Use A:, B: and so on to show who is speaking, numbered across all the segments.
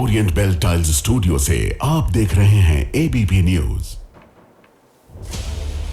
A: Orient bell tiles studio से आप देख रहे हैं एबीपी न्यूज।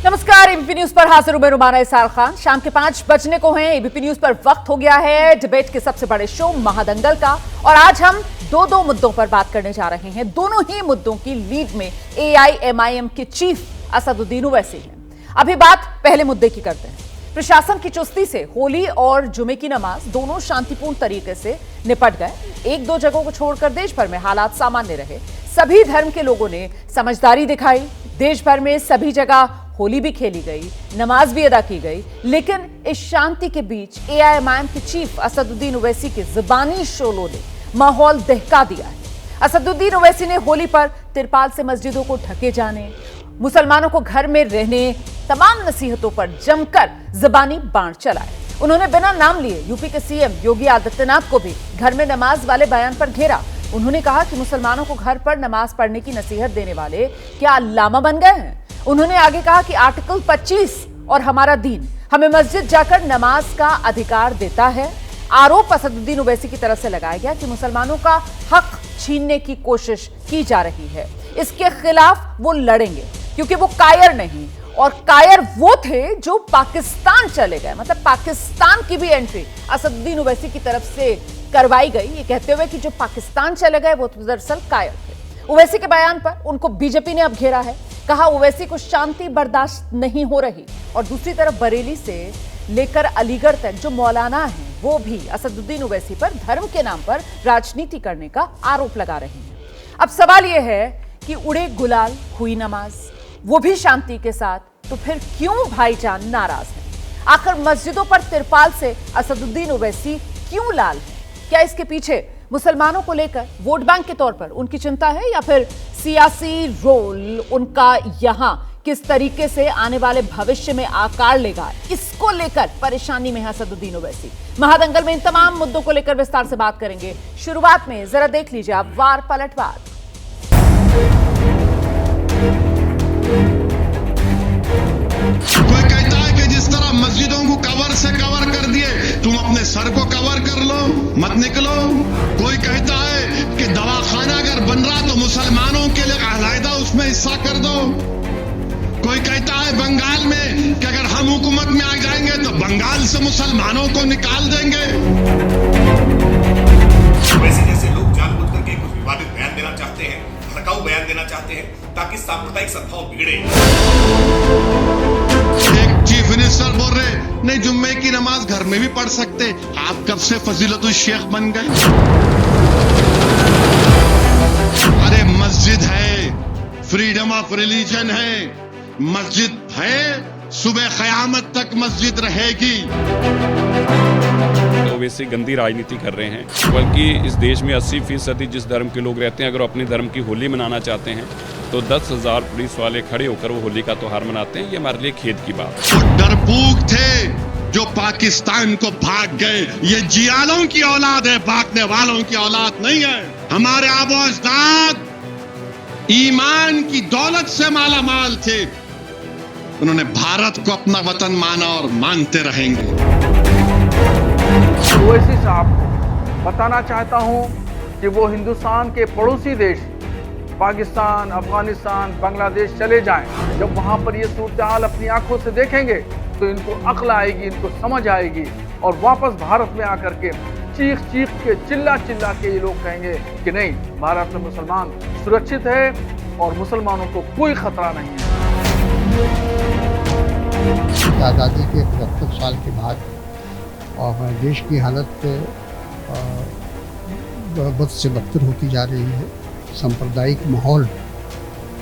B: नमस्कार, एबीपी न्यूज पर हाजिर हूं मैं रुमाना इसार खान। शाम के 5 बजने को हैं। एबीपी न्यूज पर वक्त हो गया है डिबेट के सबसे बड़े शो महादंगल का, और आज हम दो मुद्दों पर बात करने जा रहे हैं। दोनों ही मुद्दों की लीड में एआईएमआईएम के चीफ असदुद्दीन ओवैसी हैं। अभी बात पहले मुद्दे की करते हैं। प्रशासन की चुस्ती से होली और जुमे की नमाज दोनों शांतिपूर्ण तरीके से निपट गए। एक दो जगहों को छोड़कर देश भर में हालात सामान्य रहे। सभी धर्म के लोगों ने समझदारी दिखाई। देश भर में सभी जगह होली भी खेली गई, नमाज भी अदा की गई। लेकिन इस शांति के बीच एआईएमआईएम के चीफ असदुद्दीन ओवैसी के जुबानी शोलों ने माहौल दहका दिया है। असदुद्दीन ओवैसी ने होली पर तिरपाल से मस्जिदों को ढके जाने, मुसलमानों को घर में रहने, तमाम नसीहतों पर जमकर जुबानी बाण चलाए। उन्होंने बिना नाम लिए यूपी के सीएम योगी आदित्यनाथ को भी घर में नमाज वाले बयान पर घेरा। उन्होंने कहा कि मुसलमानों को घर पर नमाज पढ़ने की नसीहत देने वाले क्या अल्लामा बन गए हैं। उन्होंने आगे कहा कि आर्टिकल 25 और हमारा दीन हमें मस्जिद जाकर नमाज का अधिकार देता है। आरोप असदुद्दीन ओवैसी की तरफ से लगाया गया कि मुसलमानों का हक छीनने की कोशिश की जा रही है। इसके खिलाफ वो लड़ेंगे क्योंकि वो कायर नहीं, और कायर वो थे जो पाकिस्तान चले गए। मतलब पाकिस्तान की भी एंट्री असदुद्दीन ओवैसी की तरफ से करवाई गई, ये कहते हुए कि जो पाकिस्तान चले गए वो तो दरअसल कायर थे। ओवैसी के बयान पर उनको बीजेपी ने अब घेरा है। कहा ओवैसी को शांति बर्दाश्त नहीं हो रही। और दूसरी तरफ बरेली से लेकर अलीगढ़ तक जो मौलाना हैं वो भी असदुद्दीन ओवैसी पर धर्म के नाम पर राजनीति करने का आरोप लगा रहे हैं। अब सवाल यह है कि उड़े गुलाल हुई नमाज, वो भी शांति के साथ, तो फिर क्यों भाईजान नाराज है? आखिर मस्जिदों पर तिरपाल से असदुद्दीन ओवैसी क्यों लाल है? क्या इसके पीछे मुसलमानों को लेकर वोट बैंक के तौर पर उनकी चिंता है, या फिर सियासी रोल उनका यहां किस तरीके से आने वाले भविष्य में आकार लेगा, इसको लेकर परेशानी में है असदुद्दीन ओवैसी? महादंगल में इन तमाम मुद्दों को लेकर विस्तार से बात करेंगे। शुरुआत में जरा देख लीजिए आप वार पलटवार।
C: कोई कहता है कि जिस तरह मस्जिदों को कवर से कवर कर दिए, तुम अपने सर को कवर कर लो, मत निकलो। कोई कहता है कि दवाखाना अगर बन रहा तो मुसलमानों के लिए अलहदा उसमें हिस्सा कर दो। कोई कहता है बंगाल में कि अगर हम हुकूमत में आ जाएंगे तो बंगाल से मुसलमानों को निकाल देंगे।
D: वैसे जैसे लोग जानबूझ करके कुछ विवादित बयान देना चाहते हैं, भड़काऊ बयान देना चाहते हैं ताकि सांप्रदायिक सद्भाव बिगड़े।
C: एक चीफ मिनिस्टर बोल रहे नहीं जुम्मे की नमाज घर में भी पढ़ सकते। आप कब से फजीलतुल शेख बन गए? अरे मस्जिद है, फ्रीडम ऑफ रिलीजन है, मस्जिद है, सुबह क़यामत तक मस्जिद रहेगी।
E: ओवैसी गंदी राजनीति कर रहे हैं, बल्कि इस देश में 80% जिस धर्म के लोग रहते हैं, अगर वो अपने धर्म की होली मनाना चाहते हैं तो 10,000 पुलिस वाले खड़े होकर वो होली का त्योहार मनाते हैं। ये हमारे लिए खेद की बात है।
C: वो डरपोक थे जो पाकिस्तान को भाग गए। ये जियालों की औलाद है, भागने वालों की औलाद नहीं है। हमारे आबो अजदाद ईमान की दौलत से माला माल थे। उन्होंने भारत को अपना वतन माना और मानते रहेंगे।
F: ओवैसी साहब को बताना चाहता हूं कि वो हिंदुस्तान के पड़ोसी देश पाकिस्तान, अफगानिस्तान, बांग्लादेश चले जाएं। जब वहां पर ये सूरत हाल अपनी आंखों से देखेंगे तो इनको अक्ल आएगी, इनको समझ आएगी, और वापस भारत में आकर के चीख चीख के चिल्ला चिल्ला के ये लोग कहेंगे कि नहीं, भारत में मुसलमान सुरक्षित है और मुसलमानों को कोई खतरा नहीं है।
G: आज़ादी के 75 साल के बाद और हमारे देश की हालत बद से बदतर होती जा रही है। सांप्रदायिक माहौल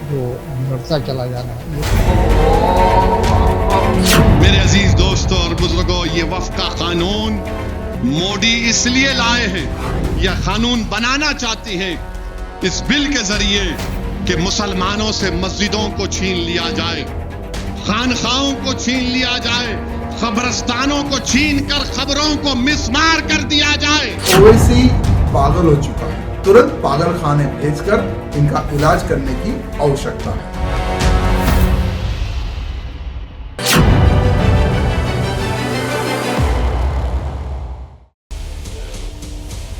G: जो बढ़ता चला जा रहा है।
C: मेरे अजीज दोस्तों और बुजुर्गों, ये वफ़ का कानून मोदी इसलिए लाए हैं, यह कानून बनाना चाहती हैं इस बिल के जरिए कि मुसलमानों से मस्जिदों को छीन लिया जाए, खानखाओं को छीन लिया जाए, कब्रिस्तानों को छीन कर खबरों को मिसमार कर दिया जाए।
H: ओवैसी पागल हो चुका है, तुरंत पागल खाने भेजकर इनका इलाज करने की आवश्यकता है।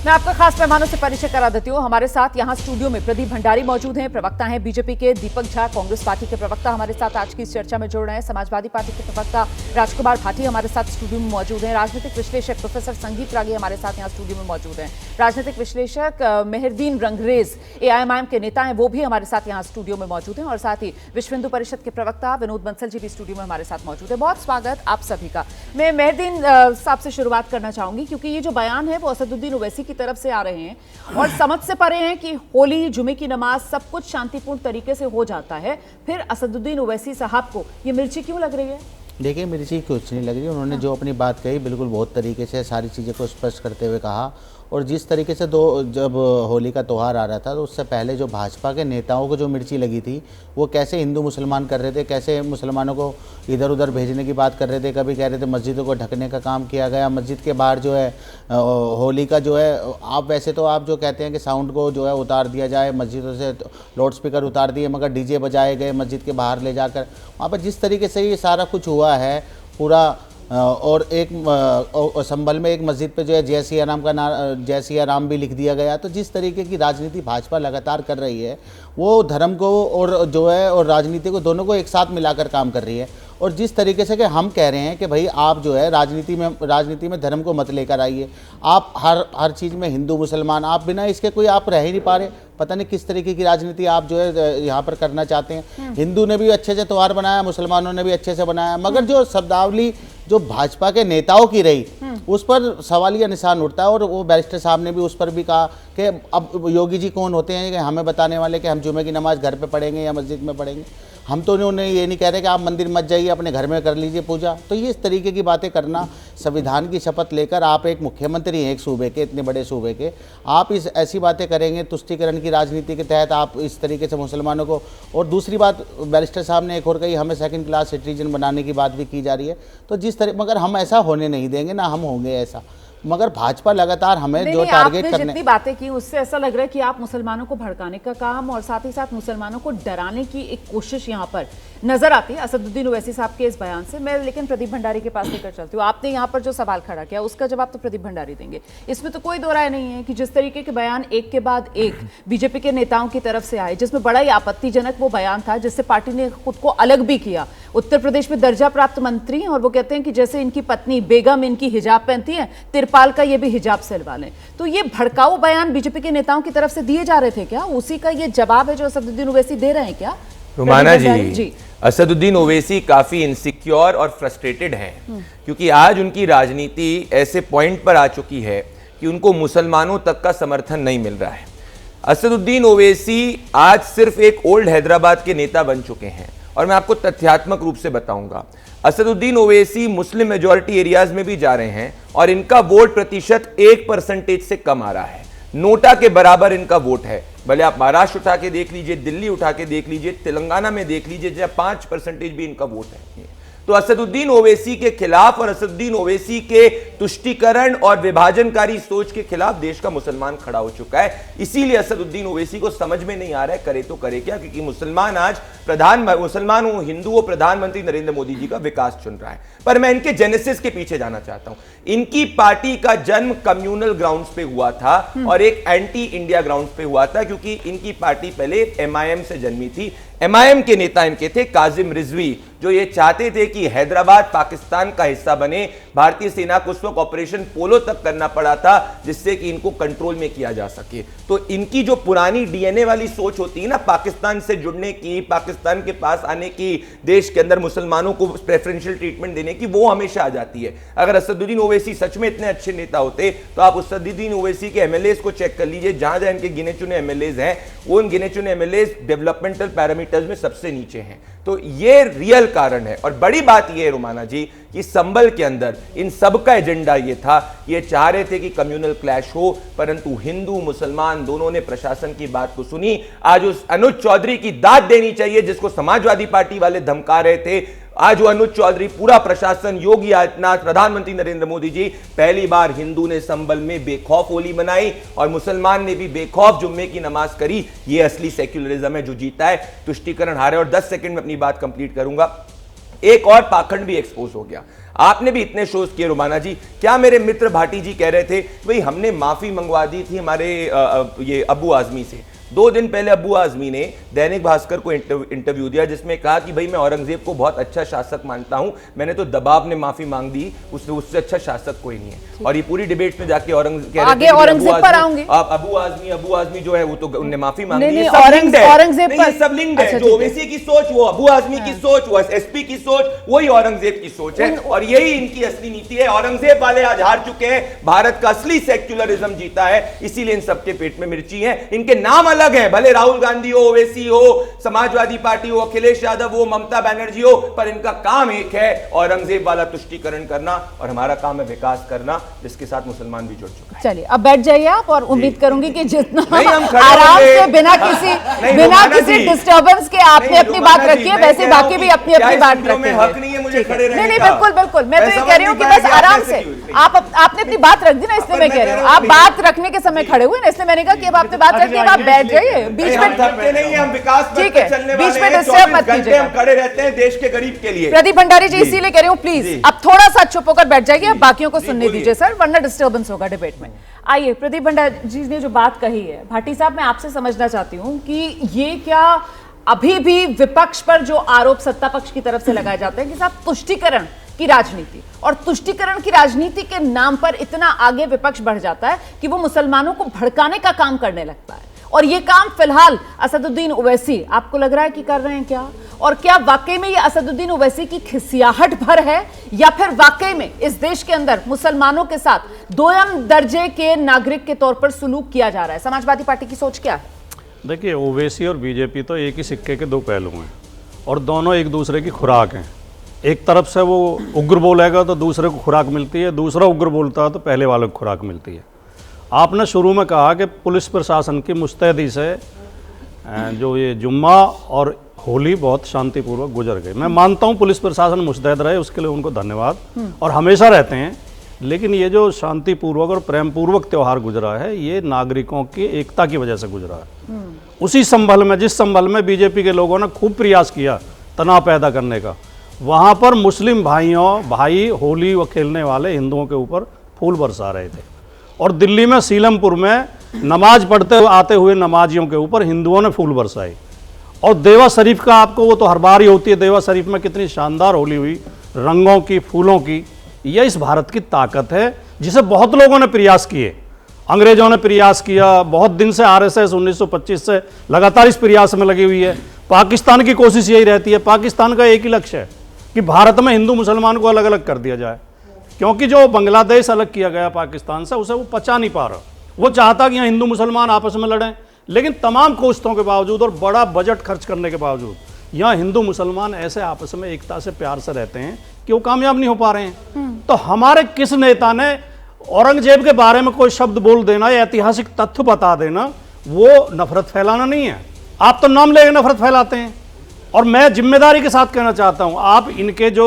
B: मैं आपका खास मेहमानों से परिचय करा देती हूँ। हमारे साथ यहाँ स्टूडियो में प्रदीप भंडारी मौजूद हैं, प्रवक्ता हैं बीजेपी के। दीपक झा कांग्रेस पार्टी के प्रवक्ता हमारे साथ आज की इस चर्चा में जुड़ रहे हैं। समाजवादी पार्टी के प्रवक्ता राजकुमार भाटी हमारे साथ स्टूडियो में मौजूद हैं। राजनीतिक विश्लेषक प्रोफेसर संगीत रागी हमारे साथ यहाँ स्टूडियो में मौजूद हैं। राजनीतिक विश्लेषक मेहरदीन रंगरेज AIMIM के नेता हैं, वो भी हमारे साथ यहाँ स्टूडियो में मौजूद हैं। और साथ ही विश्व हिंदू परिषद के प्रवक्ता विनोद बंसल जी भी स्टूडियो में हमारे साथ मौजूद है। बहुत स्वागत आप सभी का। मैं मेहरदीन साहब से शुरुआत करना चाहूंगी, क्योंकि ये जो बयान है वो असदुद्दीन ओवैसी की तरफ से आ रहे हैं और समझ से परे हैं कि होली, जुमे की नमाज सब कुछ शांतिपूर्ण तरीके से हो जाता है, फिर असदुद्दीन ओवैसी साहब को ये मिर्ची क्यों लग रही है?
I: देखिए, मिर्ची कुछ नहीं लग रही। उन्होंने जो अपनी बात कही बिल्कुल बहुत तरीके से सारी चीज़ें को स्पष्ट करते हुए कहा। और जिस तरीके से जब होली का त्यौहार आ रहा था तो उससे पहले जो भाजपा के नेताओं को जो मिर्ची लगी थी वो कैसे हिंदू मुसलमान कर रहे थे, कैसे मुसलमानों को इधर उधर भेजने की बात कर रहे थे। कभी कह रहे थे मस्जिदों को ढकने का काम किया गया, मस्जिद के बाहर जो है होली का जो है आप वैसे तो आप जो कहते हैं कि साउंड को जो है उतार दिया जाए, मस्जिदों से लाउड स्पीकर उतार दिए, मगर डीजे बजाए गए मस्जिद के बाहर ले जाकर। वहाँ पर जिस तरीके से ये सारा कुछ हुआ है पूरा, और एक संभल में एक मस्जिद पे जो है जय सिया राम का जय सिया राम भी लिख दिया गया। तो जिस तरीके की राजनीति भाजपा लगातार कर रही है वो धर्म को और जो है और राजनीति को दोनों को एक साथ मिलाकर काम कर रही है। और जिस तरीके से कि हम कह रहे हैं कि भाई आप जो है राजनीति में धर्म को मत लेकर आइए, आप हर चीज़ में हिंदू मुसलमान, आप बिना इसके कोई आप रह ही नहीं पा रहे। पता नहीं किस तरीके की राजनीति आप जो है यहाँ पर करना चाहते हैं। हिंदू ने भी अच्छे से त्यौहार बनाया, मुसलमानों ने भी अच्छे से बनाया, मगर जो शब्दावली जो भाजपा के नेताओं की रही उस पर सवालिया निशान उठता है। और वो बैरिस्टर साहब ने भी उस पर भी कहा कि अब योगी जी कौन होते हैं कि हमें बताने वाले कि हम जुमे की नमाज घर पे पढ़ेंगे या मस्जिद में पढ़ेंगे। हम तो उन्हें ये नहीं कह रहे कि आप मंदिर मत जाइए, अपने घर में कर लीजिए पूजा। तो ये इस तरीके की बातें करना, संविधान की शपथ लेकर आप एक मुख्यमंत्री हैं एक सूबे के, इतने बड़े सूबे के, आप इस ऐसी बातें करेंगे तुष्टीकरण की राजनीति के तहत आप इस तरीके से मुसलमानों को। और दूसरी बात बैरिस्टर साहब ने एक और कही, हमें सेकंड क्लास सिटीजन बनाने की बात भी की जा रही है। तो जिस तरह, मगर हम ऐसा होने नहीं देंगे, ना हम होंगे ऐसा। मगर भाजपा लगातार हमें जो टारगेट करने,
B: जितनी बातें की उससे ऐसा लग रहा है कि आप मुसलमानों को भड़काने का काम और साथ ही साथ मुसलमानों को डराने की एक कोशिश यहाँ पर नजर आती है असदुद्दीन ओवैसी साहब के इस बयान से। मैं लेकिन प्रदीप भंडारी के पास लेकर चलती हूँ। आपने यहाँ पर जो सवाल खड़ा किया उसका जवाब तो प्रदीप भंडारी देंगे। इसमें तो कोई दो राय नहीं है कि जिस तरीके के बयान एक के बाद एक बीजेपी के नेताओं की तरफ से आए, जिसमें बड़ा ही आपत्तिजनक वो बयान था जिससे पार्टी ने खुद को अलग भी किया। उत्तर प्रदेश में दर्जा प्राप्त मंत्री, और वो कहते हैं कि जैसे इनकी पत्नी बेगम इनकी हिजाब पहनती है, तिरपाल का ये भी हिजाब सिलवा लें। तो ये भड़काऊ बयान बीजेपी के नेताओं की तरफ से दिए जा रहे थे क्या? उसी का ये जवाब है जो असदुद्दीन ओवैसी दे रहे हैं क्या?
J: रुमाना जी, असदुद्दीन ओवैसी काफी इनसिक्योर और फ्रस्ट्रेटेड हैं, क्योंकि आज उनकी राजनीति ऐसे पॉइंट पर आ चुकी है कि उनको मुसलमानों तक का समर्थन नहीं मिल रहा है। असदुद्दीन ओवैसी आज सिर्फ एक ओल्ड हैदराबाद के नेता बन चुके हैं। और मैं आपको तथ्यात्मक रूप से बताऊंगा, Asaduddin Owaisi Muslim majority areas में भी जा रहे हैं और इनका वोट प्रतिशत 1% से कम आ रहा है। नोटा के बराबर इनका वोट है। भले आप महाराष्ट्र उठा के देख लीजिए, दिल्ली उठा के देख लीजिए, तेलंगाना में देख लीजिए, जब 5% भी इनका वोट है। तो असदुद्दीन ओवैसी के खिलाफ और असदुद्दीन ओवैसी के तुष्टीकरण और विभाजनकारी सोच के खिलाफ देश का मुसलमान खड़ा हो चुका है। इसीलिए असदुद्दीन ओवैसी को समझ में नहीं आ रहा है करे तो करे क्या, क्योंकि मुसलमान आज मुसलमान हिंदू प्रधानमंत्री नरेंद्र मोदी जी का विकास चुन रहा है। पर मैं इनके जेनेसिस के पीछे जाना चाहता हूं। इनकी पार्टी का जन्म कम्युनल ग्राउंड्स पे हुआ था और एक एंटी इंडिया ग्राउंड्स पे हुआ था, क्योंकि इनकी पार्टी पहले MIM से जन्मी थी। MIM के नेता इनके थे काजिम रिजवी, जो ये चाहते थे कि हैदराबाद पाकिस्तान का हिस्सा बने। भारतीय सेना को उस वक्त ऑपरेशन पोलो तक करना पड़ा था जिससे कि इनको कंट्रोल में किया जा सके। तो इनकी जो पुरानी DNA वाली सोच होती है ना, पाकिस्तान से जुड़ने की, पाकिस्तान के पास आने की, देश के अंदर मुसलमानों को प्रेफरेंशियल ट्रीटमेंट देने की, वो हमेशा आ जाती है। अगर असदुद्दीन ओवैसी सच में इतने अच्छे नेता होते तो आप असदुद्दीन ओवैसी के MLAs को चेक कर लीजिए। जहां जहां इनके गिने चुने MLAs हैं, वो इन गिने चुने MLAs डेवलपमेंटल पैरामीटर्स में सबसे नीचे हैं। तो ये रियल कारण है। और बड़ी बात यह है रुमाना जी कि संभल के अंदर इन सब का एजेंडा ये था, ये चाह रहे थे कि कम्युनल क्लैश हो, परंतु हिंदू मुसलमान दोनों ने प्रशासन की बात को सुनी। आज उस अनुज चौधरी की दाद देनी चाहिए जिसको समाजवादी पार्टी वाले धमका रहे थे। आज वो अनुज चौधरी, पूरा प्रशासन, योगी आदित्यनाथ, प्रधानमंत्री नरेंद्र मोदी जी, पहली बार हिंदू ने संभल में बेखौफ होली मनाई और मुसलमान ने भी बेखौफ जुम्मे की नमाज करी। ये असली सेक्युलरिज्म है जो जीता है, तुष्टीकरण हारे। और 10 सेकंड में अपनी बात कंप्लीट करूंगा। एक और पाखंड भी एक्सपोज हो गया। आपने भी इतने शोज किए रुमाना जी, क्या मेरे मित्र भाटी जी कह रहे थे भाई हमने माफी मंगवा दी थी हमारे ये अबू आजमी से। 2 दिन पहले अबू आजमी ने दैनिक भास्कर को इंटरव्यू दिया जिसमें कहा कि भाई मैं औरंगजेब को बहुत अच्छा शासक मानता हूं, मैंने तो दबाव ने माफी मांग दी, उससे अच्छा शासक कोई नहीं है। और ये पूरी डिबेट में जाके
B: औरंगजेब पर आऊंगी,
J: अबू आजमी जो है वो तो उनने माफी मांग दी।
B: औरंगजेब
J: पर सब लिंक्ड है, जो ओवैसी की सोच वो अबू आजमी की सोच, वो एसपी की सोच वही औरंगजेब की सोच है, और यही इनकी असली नीति है। औरंगजेब वाले आज हार चुके हैं, भारत का असली सेक्युलरिज्म जीता है, इसीलिए इन सबके पेट में मिर्ची है। इनके नाम अलग है, भले राहुल गांधी हो, ओवैसी हो, समाजवादी पार्टी हो, अखिलेश यादव हो, ममता बनर्जी हो, पर इनका काम एक है, औरंगजेब वाला तुष्टीकरण करना, और हमारा काम है विकास करना, जिसके साथ मुसलमान भी जुड़ चुका है।
B: चलिए अब बैठ जाइए आप, और उम्मीद करूंगी कि जितना आराम से बिना किसी डिस्टर्बेंस के आपने अपनी बात रखी है, वैसे बाकी भी अपनी अपनी बात रखेंगे।
J: हक नहीं है मुझे खड़े रहने
B: का। बिल्कुल बिल्कुल, मैं तो ये कह रही हूँ कि बस आराम से आपने अपनी बात रख दी ना, इसलिए मैं कह रही हूँ आप बात रखने के समय खड़े हुए ना, इसलिए मैंने कहा कि अब आपने बात रखी है, आप बैठ जाइए। बीच में
J: थकते नहीं, हम विकास
B: ठीक है, बीच में डिस्टर्ब मत कीजिए,
J: हम खड़े रहते हैं देश के गरीब के लिए।
B: प्रदीप भंडारी जी इसीलिए कह रही हूँ प्लीज अब थोड़ा सा चुप होकर बैठ जाइए, बाकियों को सुनने दीजिए सर, वरना डिस्टर्बेंस होगा डिबेट में। आइए, प्रदीप भंडारी जी ने जो बात कही है, भाटी साहब मैं आपसे समझना चाहती हूँ कि ये क्या अभी भी विपक्ष पर जो आरोप सत्ता पक्ष की तरफ से लगाए जाते हैं कि साहब तुष्टीकरण की राजनीति, और तुष्टीकरण की राजनीति के नाम पर इतना आगे विपक्ष बढ़ जाता है कि वो मुसलमानों को भड़काने का काम करने लगता है, और ये काम फिलहाल असदुद्दीन ओवैसी आपको लग रहा है कि कर रहे हैं क्या? और क्या वाकई में ये असदुद्दीन ओवैसी की खिसियाहट भर है, या फिर वाकई में इस देश के अंदर मुसलमानों के साथ दोयम दर्जे के नागरिक के तौर पर सुलूक किया जा रहा है? समाजवादी पार्टी की सोच क्या है?
K: देखिए, ओवैसी और बीजेपी तो एक ही सिक्के के 2 पहलू हैं, और दोनों एक दूसरे की खुराक हैं। एक तरफ से वो उग्र बोलेगा तो दूसरे को खुराक मिलती है, दूसरा उग्र बोलता है तो पहले वाले को खुराक मिलती है। आपने शुरू में कहा कि पुलिस प्रशासन की मुस्तैदी से जो ये जुम्मा और होली बहुत शांतिपूर्वक गुजर गई। मैं मानता हूँ पुलिस प्रशासन मुस्तैद रहे, उसके लिए उनको धन्यवाद, और हमेशा रहते हैं। लेकिन ये जो शांतिपूर्वक और प्रेमपूर्वक त्यौहार गुजरा है, ये नागरिकों की एकता की वजह से गुजरा है। उसी संभल में, जिस संभल में बीजेपी के लोगों ने खूब प्रयास किया तनाव पैदा करने का, वहाँ पर मुस्लिम भाई होली वो खेलने वाले हिंदुओं के ऊपर फूल बरसा रहे थे, और दिल्ली में सीलमपुर में नमाज पढ़ते हुए आते हुए नमाजियों के ऊपर हिंदुओं ने फूल बरसाए। और देवा शरीफ का आपको वो तो हर बार ही होती है, देवा शरीफ में कितनी शानदार होली हुई, रंगों की, फूलों की। यह इस भारत की ताकत है जिसे बहुत लोगों ने प्रयास किए। अंग्रेजों ने प्रयास किया, बहुत दिन से आरएसएस 1925 से लगातार इस प्रयास में लगी हुई है। पाकिस्तान की कोशिश यही रहती है, पाकिस्तान का एक ही लक्ष्य है कि भारत में हिंदू मुसलमान को अलग अलग कर दिया जाए, क्योंकि जो बांग्लादेश अलग किया गया पाकिस्तान से, उसे वो पचा नहीं पा रहा। वो चाहता कि यहाँ हिंदू मुसलमान आपस में लड़ें, लेकिन तमाम कोशिशों के बावजूद और बड़ा बजट खर्च करने के बावजूद यहाँ हिंदू मुसलमान ऐसे आपस में एकता से प्यार से रहते हैं कि वो कामयाब नहीं हो पा रहे हैं। तो हमारे किस नेता ने औरंगजेब के बारे में कोई शब्द बोल देना या ऐतिहासिक तथ्य बता देना, वो नफरत फैलाना नहीं है। आप तो नाम लेकर नफरत फैलाते हैं। और मैं जिम्मेदारी के साथ कहना चाहता हूं, आप इनके जो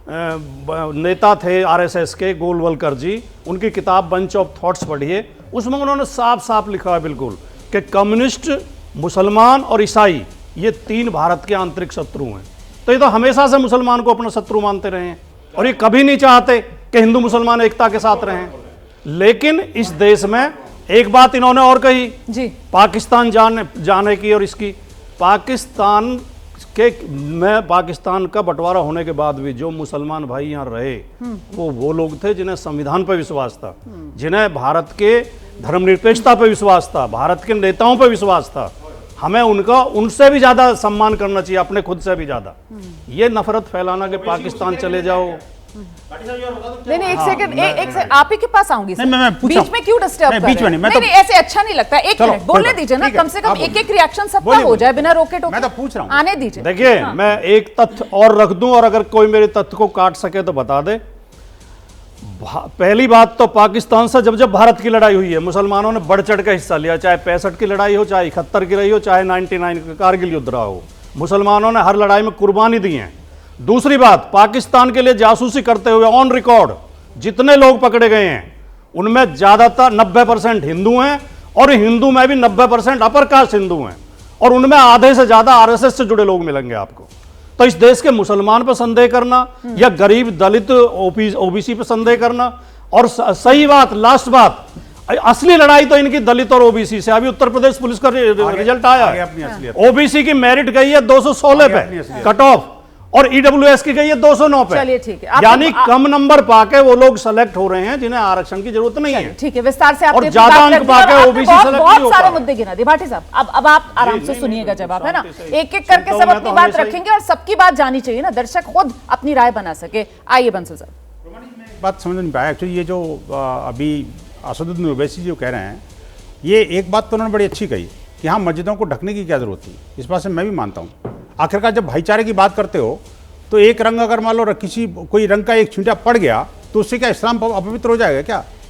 K: नेता थे आरएसएस के, गोलवलकर जी, उनकी किताब बंच ऑफ थॉट्स पढ़िए, उसमें उन्होंने साफ साफ लिखा है बिल्कुल कि कम्युनिस्ट, मुसलमान और ईसाई ये 3 भारत के आंतरिक शत्रु हैं। तो ये तो हमेशा से मुसलमान को अपना शत्रु मानते रहे हैं, और ये कभी नहीं चाहते कि हिंदू मुसलमान एकता के साथ रहें। लेकिन इस देश में एक बात इन्होंने और कही जी, पाकिस्तान जाने की, और इसकी पाकिस्तान का बंटवारा होने के बाद भी जो मुसलमान भाई यहाँ रहे, वो लोग थे जिन्हें संविधान पर विश्वास था, जिन्हें भारत के धर्मनिरपेक्षता पर विश्वास था, भारत के नेताओं पर विश्वास था। हमें उनसे भी ज्यादा सम्मान करना चाहिए, अपने खुद से भी ज्यादा। ये नफरत फैलाना कि पाकिस्तान चले जाओ।
B: नहीं, एक सेकंड, आप ही के पास आऊंगी। बीच में क्यों डिस्टर्ब कर रहे हैं? नहीं, ऐसे अच्छा नहीं लगता। एक मिनट बोलने दीजिए ना, कम से कम एक रिएक्शन सबका हो जाए बिना रोके टोके।
K: मैं तो पूछ रहा हूं,
B: आने दीजिए।
K: देखिए, मैं एक तथ्य और रख दूं, और अगर कोई मेरे तथ्य को काट सके तो बता दे। पहली बात तो पाकिस्तान से जब भारत की लड़ाई हुई है, मुसलमानों ने बढ़ चढ़ कर हिस्सा लिया, चाहे 65 की लड़ाई हो, चाहे 71 की रही हो, चाहे 99 का कारगिल युद्ध रहा हो। मुसलमानों ने हर लड़ाई में कुर्बानी दी है। दूसरी बात, पाकिस्तान के लिए जासूसी करते हुए ऑन रिकॉर्ड जितने लोग पकड़े गए हैं, उनमें ज्यादातर 90% हिंदू हैं, और हिंदू में भी 90% अपर कास्ट हिंदू हैं, और उनमें आधे से ज्यादा आरएसएस से जुड़े लोग मिलेंगे आपको। तो इस देश के मुसलमान पर संदेह करना या गरीब दलित ओबीसी पर संदेह करना, और सही बात, लास्ट बात, असली लड़ाई तो इनकी दलित और ओबीसी से। अभी उत्तर प्रदेश पुलिस का रिजल्ट आया, ओबीसी की मेरिट गई है 216 पे कट ऑफ, और ईडब्ल्यूएस की गई है 209 पे।
B: चलिए ठीक है,
K: यानी कम नंबर पाके वो लोग सेलेक्ट हो रहे हैं जिन्हें आरक्षण की जरूरत नहीं है।
B: ठीक है, विस्तार से आपने
K: और ज्यादा अंक पाके ओबीसी सेलेक्ट नहीं
B: बहुत
K: हो
B: सारे
K: पा
B: मुद्दे गिना दिए भाटी साहब। अब आप आराम से सुनिएगा जवाब, है ना, एक एक करके सब अपनी बात रखेंगे और सबकी बात जानी चाहिए ना, दर्शक खुद अपनी राय बना सके। आइए बंसल साहब।
L: बात समझ नहीं पाया एक्चुअली, ये जो अभी असदुद्दीन ओवैसी जो कह रहे हैं, ये एक बात तो उन्होंने बड़ी अच्छी कही कि हाँ मस्जिदों को ढकने की क्या जरूरत थी, इस बात से मैं भी मानता हूँ। आखिरकार जब भाईचारे की बात करते हो तो एक रंग अगर मान लो किसी कोई रंग का एक छींटा पड़ गया तो उससे क्या इस्लाम अपवित्र हो जाएगा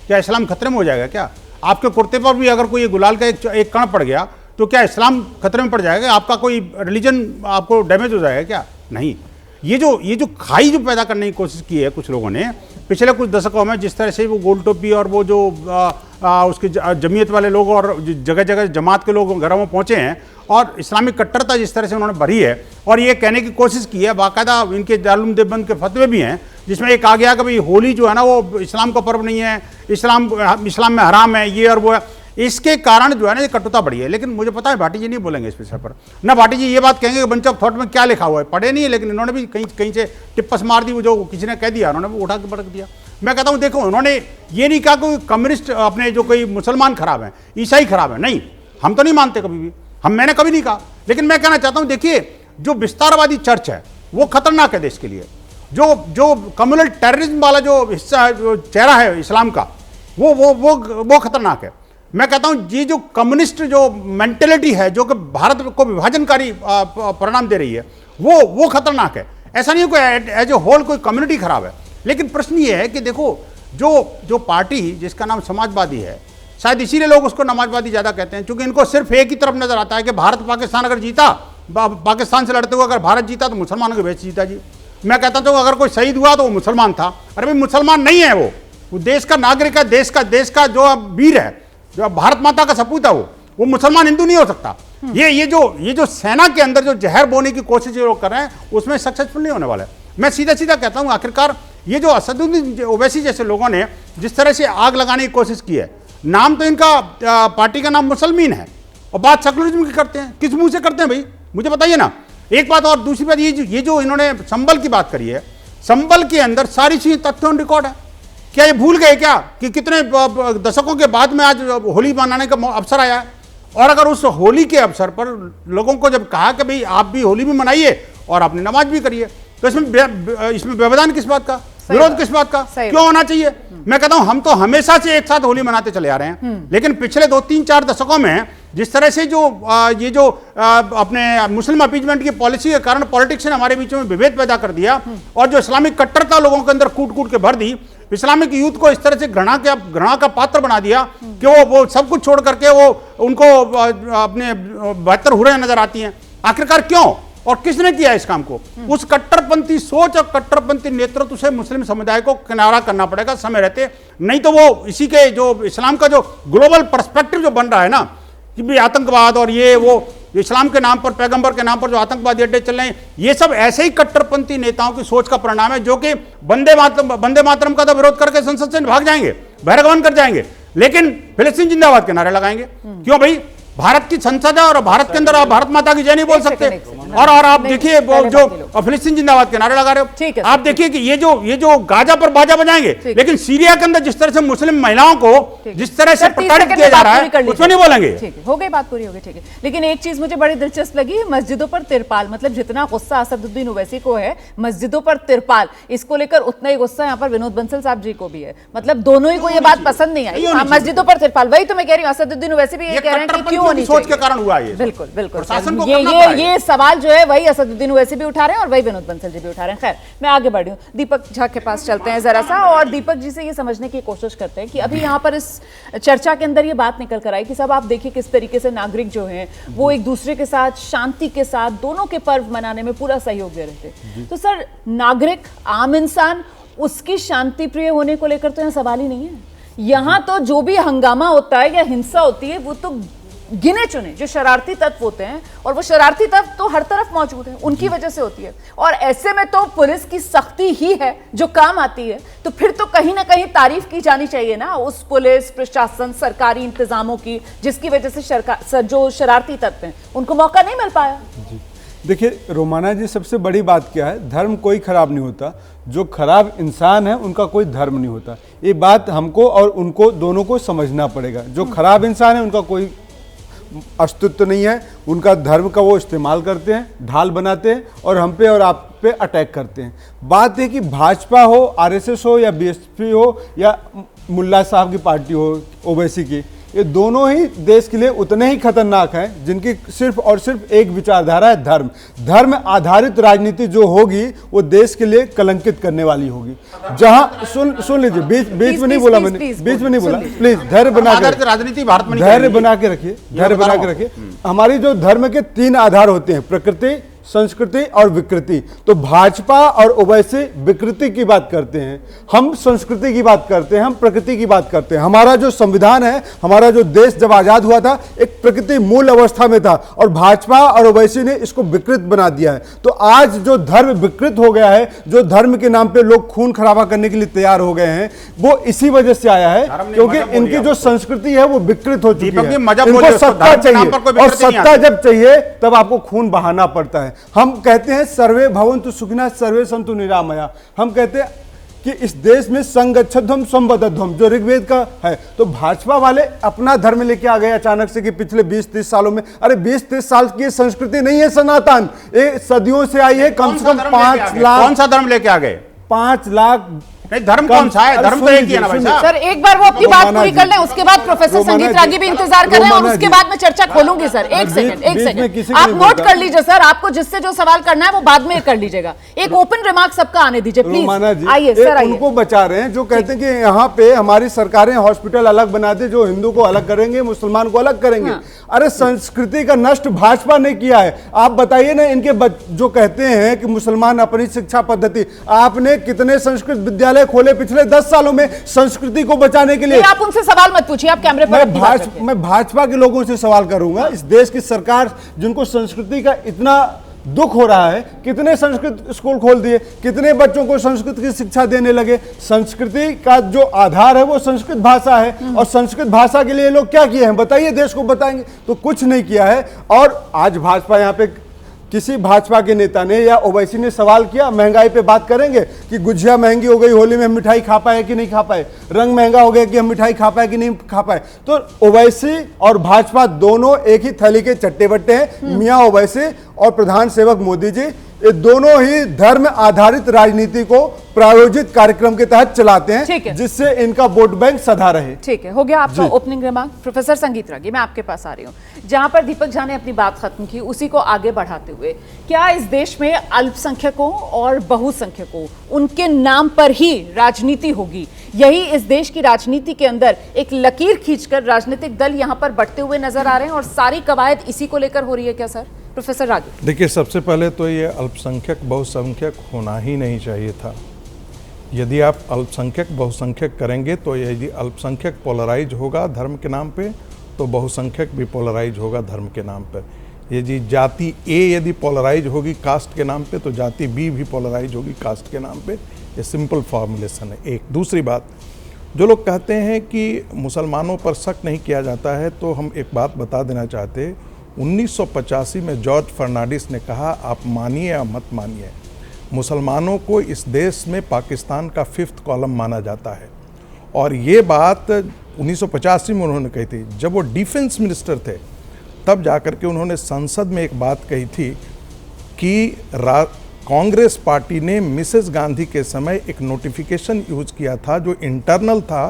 L: क्या इस्लाम खतरे में हो जाएगा क्या? आपके कुर्ते पर भी अगर कोई गुलाल का एक कण पड़ गया तो क्या इस्लाम खतरे में पड़ जाएगा? आपका कोई रिलीजन आपको डैमेज हो जाएगा क्या? नहीं। ये जो खाई जो पैदा करने की कोशिश की है कुछ लोगों ने पिछले कुछ दशकों में, जिस तरह से वो गोल टोपी और वो जो उसके जमीयत वाले लोग और जगह जगह जमात के लोग घरों में पहुंचे हैं और इस्लामिक कट्टरता जिस तरह से उन्होंने भरी है, और ये कहने की कोशिश की है, बाकायदा इनके दारुल देवबंद के फतवे भी हैं जिसमें एक आ गया कि भाई होली जो है ना वो इस्लाम का पर्व नहीं है, इस्लाम में हराम है, ये और वो है। इसके कारण जो है ना ये कटुता बढ़ी है। लेकिन मुझे पता है भाटी जी नहीं बोलेंगे इस विषय पर, ना भाटी जी ये बात कहेंगे कि बंच ऑफ थॉट में क्या लिखा हुआ है, पढ़े नहीं है, लेकिन इन्होंने भी कहीं से टिप्पस मार दी, वो जो किसी ने कह दिया उन्होंने वो उठा के पटक दिया। मैं कहता हूँ देखो, उन्होंने ये नहीं कहा कोई कम्युनिस्ट अपने जो कोई मुसलमान खराब है, ईसाई खराब है, नहीं, हम तो नहीं मानते कभी भी, मैंने कभी नहीं कहा। लेकिन मैं कहना चाहता हूँ देखिए, जो विस्तारवादी चर्च है वो खतरनाक है देश के लिए। जो कम्युनल टेररिज्म वाला जो हिस्सा जो चेहरा है इस्लाम का, वो खतरनाक है। मैं कहता हूं ये जो कम्युनिस्ट जो मेंटेलिटी है जो कि भारत को विभाजनकारी परिणाम दे रही है, वो खतरनाक है। ऐसा नहीं है कोई एज ए होल कोई कम्युनिटी खराब है, लेकिन प्रश्न ये है कि देखो जो पार्टी जिसका नाम समाजवादी है, शायद इसीलिए लोग उसको समाजवादी ज्यादा कहते हैं, क्योंकि इनको सिर्फ एक ही तरफ नजर आता है कि भारत पाकिस्तान अगर जीता, पाकिस्तान से लड़ते हुए अगर भारत जीता तो मुसलमानों के बेच जीता जी। मैं कहता हूं अगर कोई शहीद हुआ तो वो मुसलमान था। अरे भाई मुसलमान नहीं है, वो देश का नागरिक है, देश का जो वीर है, जो भारत माता का सपूत है, वो मुसलमान हिंदू नहीं हो सकता। ये जो सेना के अंदर जो जहर बोने की कोशिश जो लोग कर रहे हैं उसमें सक्सेसफुल नहीं होने वाला है। मैं सीधा कहता हूं आखिरकार ये जो असदुद्दीन ओवैसी जैसे लोगों ने जिस तरह से आग लगाने की कोशिश की है, नाम तो इनका पार्टी का नाम मुसलमान है और बात सेकुलरिज्म की करते हैं, किस मुंह से करते हैं भाई मुझे बताइए ना। एक बात, और दूसरी बात ये जो इन्होंने संबल की बात करी है, संबल के अंदर सारी चीजें तथ्य ऑन रिकॉर्ड है। क्या ये भूल गए क्या कि कितने दशकों के बाद में आज होली मनाने का अवसर आया है? और अगर उस होली के अवसर पर लोगों को जब कहा कि भाई आप भी होली भी मनाइए और अपनी नमाज भी करिए, तो इसमें व्यवधान किस बात का, विरोध किस बात का, क्यों होना चाहिए? मैं कहता हूं हम तो हमेशा से एक साथ होली मनाते चले आ रहे हैं, लेकिन पिछले 2-3-4 दशकों में जिस तरह से ये जो अपने मुस्लिम अपीजमेंट की पॉलिसी के कारण पॉलिटिक्स ने हमारे बीच में विभेद पैदा कर दिया और जो इस्लामिक कट्टरता लोगों के अंदर कूट के भर दी, इस्लामिक यूथ को इस तरह से घृणा का पात्र बना दिया कि वो सब कुछ छोड़ करके वो उनको अपने बेहतर हो रहे नजर आती हैं। आखिरकार क्यों और किसने किया इस काम को? उस कट्टरपंथी सोच और कट्टरपंथी नेतृत्व से मुस्लिम समुदाय को किनारा करना पड़ेगा समय रहते, नहीं तो वो इसी के जो इस्लाम का जो ग्लोबल पर्सपेक्टिव जो बन रहा है ना कि भी आतंकवाद और ये वो इस्लाम के नाम पर, पैगंबर के नाम पर जो आतंकवादी अड्डे चल रहे हैं, ये सब ऐसे ही कट्टरपंथी नेताओं की सोच का परिणाम है जो कि वंदे मातरम का तो विरोध करके संसद से भाग जाएंगे, बहिर्गमन कर जाएंगे, लेकिन फिलिस्तीन जिंदाबाद के नारे लगाएंगे। क्यों भाई? भारत की संसद है और भारत के अंदर आप भारत माता की जय नहीं बोल सकते। और आप देखिए जो फिलिस्तीन जिंदाबाद के नारे लगा रहे हो, आप देखिए कि ये जो गाजा पर बाजा बजाएंगे, लेकिन सीरिया के अंदर जिस तरह से मुस्लिम महिलाओं को जिस तरह से प्रताड़ित किया जा रहा है उसमें नहीं बोलेंगे।
B: हो गई बात, पूरी हो गई, ठीक है। लेकिन एक चीज मुझे बड़ी दिलचस्प लगी, मस्जिदों पर तिरपाल, मतलब जितना गुस्सा असदुद्दीन ओवैसी को है मस्जिदों पर तिरपाल, इसको लेकर उतना ही गुस्सा यहाँ पर विनोद बंसल साहब जी को भी है। मतलब दोनों ही को ये बात पसंद नहीं आई, मस्जिदों पर तिरपाल। वही तो मैं कह रही हूँ, असदुद्दीन ओवैसी भी ये कह रहे हैं कि क्यों होनी चाहिए,
H: सोच के कारण हुआ ये।
B: बिल्कुल ये सवाल जो है वही असदुद्दीन ओवैसी भी उठा रहे हैं और वही विनोद बंसल जी भी उठा रहे हैं। खैर, मैं आगे बढ़ी हूँ, दीपक झा के पास चलते हैं जरा सा, और दीपक जी से ये समझने की कोशिश करते हैं कि अभी यहाँ पर इस चर्चा के अंदर ये बात निकल कर आई कि सब आप देखिए किस तरीके से नागरिक जो हैं वो एक दूसरे के साथ शांति के साथ दोनों के पर्व मनाने में पूरा सहयोग दे रहे थे। तो सर, नागरिक, आम इंसान, उसकी शांति प्रिय होने को लेकर तो यहाँ सवाल ही नहीं है। यहाँ तो जो भी हंगामा होता है या हिंसा होती है वो तो गिने चुने जो शरारती तत्व होते हैं, और वो शरारती तत्व तो हर तरफ मौजूद है, उनकी वजह से होती है। और ऐसे में तो पुलिस की सख्ती ही है जो काम आती है। तो फिर तो कहीं ना कहीं तारीफ की जानी चाहिए ना उस पुलिस प्रशासन सरकारी इंतजामों की, जिसकी वजह से जो शरारती तत्व हैं उनको मौका नहीं मिल पाया।
M: देखिए रोमाना जी, सबसे बड़ी बात क्या है, धर्म कोई खराब नहीं होता, जो खराब इंसान है उनका कोई धर्म नहीं होता। ये बात हमको और उनको दोनों को समझना पड़ेगा। जो खराब इंसान है उनका कोई अस्तित्व नहीं है, उनका धर्म का वो इस्तेमाल करते हैं, ढाल बनाते हैं और हम पे और आप पे अटैक करते हैं। बात है कि भाजपा हो, आरएसएस हो या बीएसपी हो या मुल्ला साहब की पार्टी हो ओवैसी की, ये दोनों ही देश के लिए उतने ही खतरनाक हैं जिनकी सिर्फ और सिर्फ एक विचारधारा है, धर्म। धर्म आधारित राजनीति जो होगी वो देश के लिए कलंकित करने वाली होगी। जहां सुन लीजिए, बीच में नहीं बोला मैंने, बीच में नहीं बोला, प्लीज धैर्य बना के
L: राजनीति भारत में
M: धैर्य बना के रखिए, धैर्य बना के रखिए। हमारी जो धर्म के 3 आधार होते हैं, प्रकृति, संस्कृति और विकृति। तो भाजपा और ओवैसी विकृति की बात करते हैं, हम संस्कृति की बात करते हैं, हम प्रकृति की बात करते हैं। हमारा जो संविधान है, हमारा जो देश जब आजाद हुआ था एक प्रकृति मूल अवस्था में था और भाजपा और ओवैसी ने इसको विकृत बना दिया है। तो आज जो धर्म विकृत हो गया है, जो धर्म के नाम पे लोग खून खराबा करने के लिए तैयार हो गए हैं, वो इसी वजह से आया है क्योंकि इनकी जो संस्कृति है वो विकृत हो चुकी है। इनको सत्ता चाहिए और सत्ता जब चाहिए तब आपको खून बहाना पड़ता है। हम कहते हैं सर्वे भवन्तु सुखिनः सर्वे सन्तु निरामया। हम कहते हैं कि इस देश में संगच्छध्वम संवदध्वम जो ऋग्वेद का है। तो भाजपा वाले अपना धर्म लेके आ गए अचानक से कि पिछले 20-30 सालों में, अरे 20-30 साल की संस्कृति नहीं है सनातन, ये सदियों से आई है। कम से कम 5 लाख।
L: कौन सा धर्म लेके आ गए?
M: 5 लाख
L: नहीं, धर्म कौन सा है? धर्म तो एक ही है ना भाई साहब।
B: सर एक बार वो अपनी बात पूरी कर लें, उसके बाद प्रोफेसर संगीत रागी भी इंतजार कर रहे हैं और उसके बाद मैं चर्चा खोलूंगी। सर एक सेकंड आप नोट कर लीजिए सर, आपको जिससे जो सवाल करना है वो बाद में कर लीजिएगा। एक ओपन रिमार्क सबका आने दीजिए प्लीज। आइए सर, आइए।
M: उनको बचा रहे हैं जो कहते हैं कि यहाँ पे हमारी सरकारें हॉस्पिटल अलग बना दे, जो हिंदू को अलग करेंगे, मुसलमान को अलग करेंगे। अरे संस्कृति का नष्ट भाजपा ने किया है। आप बताइए ना, इनके जो कहते हैं कि मुसलमान अपनी शिक्षा पद्धति, आपने कितने संस्कृत विद्यालय खोले पिछले 10 सालों में संस्कृति को बचाने के लिए?
B: आप उनसे सवाल मत पूछिए, आप कैमरे पर।
M: मैं भाजपा के लोगों से सवाल करूंगा, इस देश की सरकार जिनको संस्कृति का इतना दुख हो रहा है, कितने संस्कृत स्कूल खोल दिए, कितने बच्चों को संस्कृत की शिक्षा देने लगे। संस्कृति का जो आधार है वो संस्कृत भाषा है और संस्कृत भाषा के लिए लोग क्या किए हैं बताइए, देश को बताएंगे तो कुछ नहीं किया है। और आज भाजपा यहाँ पे किसी भाजपा के नेता ने या ओवैसी ने सवाल किया, महंगाई पे बात करेंगे कि गुजिया महंगी हो गई, होली में हम मिठाई खा पाए कि नहीं खा पाए, रंग महंगा हो गया कि हम मिठाई खा पाए कि नहीं खा पाए। तो ओवैसी और भाजपा दोनों एक ही थैली के चट्टे बट्टे हैं। मियां ओवैसी और प्रधान सेवक मोदी जी, ये दोनों ही धर्म आधारित राजनीति को प्रायोजित कार्यक्रम के तहत चलाते हैं, जिससे इनका वोट बैंक सधा रहे।
B: ठीक है, हो गया आपका ओपनिंग रिमार्क। प्रोफेसर संगीत रागी, मैं आपके पास आ रही हूँ। जहां पर दीपक झा ने अपनी बात खत्म की उसी को आगे बढ़ाते हुए, क्या इस देश में अल्पसंख्यकों और बहुसंख्यकों उनके नाम पर ही राजनीति होगी? यही इस देश की राजनीति के अंदर एक लकीर खींचकर राजनीतिक दल यहां पर बढ़ते हुए नजर आ रहे हैं और सारी कवायद इसी को लेकर हो रही है क्या सर? प्रोफेसर रागी,
N: देखिए, सबसे पहले तो ये अल्पसंख्यक बहुसंख्यक होना ही नहीं चाहिए था। यदि आप अल्पसंख्यक बहुसंख्यक करेंगे तो यदि अल्पसंख्यक पोलराइज होगा धर्म के नाम पे तो बहुसंख्यक भी पोलराइज होगा धर्म के नाम पर। यदि जाति ए यदि पोलराइज होगी कास्ट के नाम पे तो जाति बी भी पोलराइज होगी कास्ट के नाम पे। ये सिंपल फॉर्मुलेशन है। एक दूसरी बात, जो लोग कहते हैं कि मुसलमानों पर शक नहीं किया जाता है, तो हम एक बात बता देना चाहते हैं। 1985 में जॉर्ज फर्नांडिस ने कहा, आप मानिए या मत मानिए, मुसलमानों को इस देश में पाकिस्तान का 5th कॉलम माना जाता है। और ये बात 1985 में उन्होंने कही थी। जब वो डिफेंस मिनिस्टर थे तब जाकर के उन्होंने संसद में एक बात कही थी कि कांग्रेस पार्टी ने मिसेस गांधी के समय एक नोटिफिकेशन यूज किया था जो इंटरनल था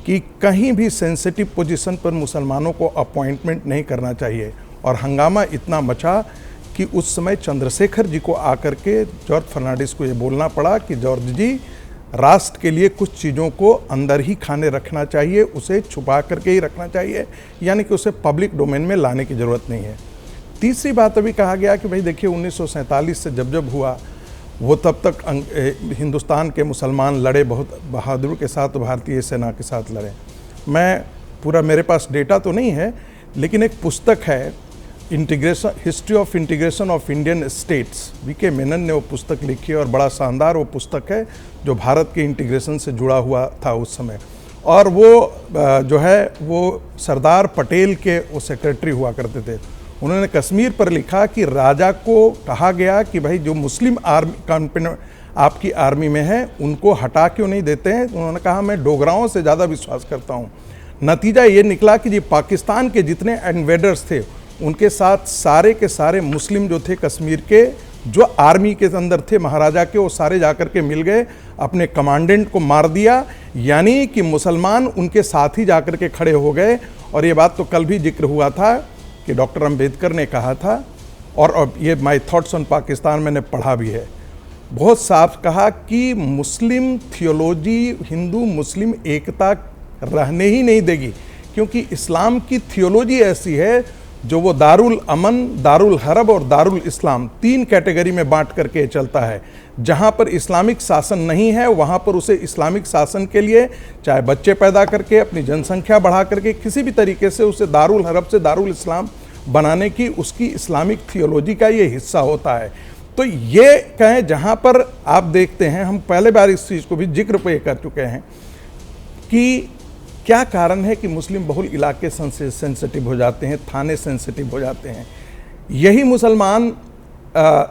N: कि कहीं भी सेंसिटिव पोजीशन पर मुसलमानों को अपॉइंटमेंट नहीं करना चाहिए। और हंगामा इतना मचा कि उस समय चंद्रशेखर जी को आकर के जॉर्ज फर्नांडिस को ये बोलना पड़ा कि जॉर्ज जी, राष्ट्र के लिए कुछ चीज़ों को अंदर ही खाने रखना चाहिए, उसे छुपा करके ही रखना चाहिए, यानी कि उसे पब्लिक डोमेन में लाने की ज़रूरत नहीं है। तीसरी बात अभी कहा गया कि भाई देखिए 1947 से जब हुआ वो तब तक हिंदुस्तान के मुसलमान लड़े बहुत बहादुर के साथ, भारतीय सेना के साथ लड़े। मैं पूरा, मेरे पास डेटा तो नहीं है, लेकिन एक पुस्तक है integration, history of integration of Indian states, V K Menon ने वो पुस्तक लिखी है और बड़ा शानदार वो पुस्तक है जो भारत के इंटीग्रेशन से जुड़ा हुआ था उस समय। और वो जो है वो सरदार पटेल के वो सेक्रेटरी हुआ करते थे। उन्होंने कश्मीर पर लिखा कि राजा को कहा गया कि भाई जो मुस्लिम आर्मी कंपोनेंट आपकी आर्मी में है उनको हटा क्यों नहीं देते हैं। उन्होंने कहा मैं डोगराओं से ज़्यादा विश्वास करता हूँ। नतीजा ये निकला कि ये पाकिस्तान के जितने इन्वेडर्स थे उनके साथ सारे के सारे मुस्लिम जो थे कश्मीर के, जो आर्मी के अंदर थे महाराजा के, वो सारे जाकर के मिल गए, अपने कमांडेंट को मार दिया, यानी कि मुसलमान उनके साथ ही जाकर के खड़े हो गए। और ये बात तो कल भी जिक्र हुआ था कि डॉक्टर अंबेडकर ने कहा था, और ये माय थॉट्स ऑन पाकिस्तान मैंने पढ़ा भी है, बहुत साफ कहा कि मुस्लिम थियोलॉजी हिंदू मुस्लिम एकता रहने ही नहीं देगी, क्योंकि इस्लाम की थियोलॉजी ऐसी है जो वो दारुल अमन, दारुल हरब और दारुल इस्लाम 3 कैटेगरी में बांट करके चलता है। जहाँ पर इस्लामिक शासन नहीं है वहाँ पर उसे इस्लामिक शासन के लिए चाहे बच्चे पैदा करके अपनी जनसंख्या बढ़ा करके किसी भी तरीके से उसे दारुल हरब से दारुल इस्लाम बनाने की उसकी इस्लामिक थियोलॉजी का ये हिस्सा होता है। तो ये कहें जहाँ पर आप देखते हैं, हम पहले बार इस चीज़ को भी जिक्र पे कर चुके हैं कि क्या कारण है कि मुस्लिम बहुल इलाके सेंसिटिव हो जाते हैं, थाने सेंसिटिव हो जाते हैं। यही मुसलमान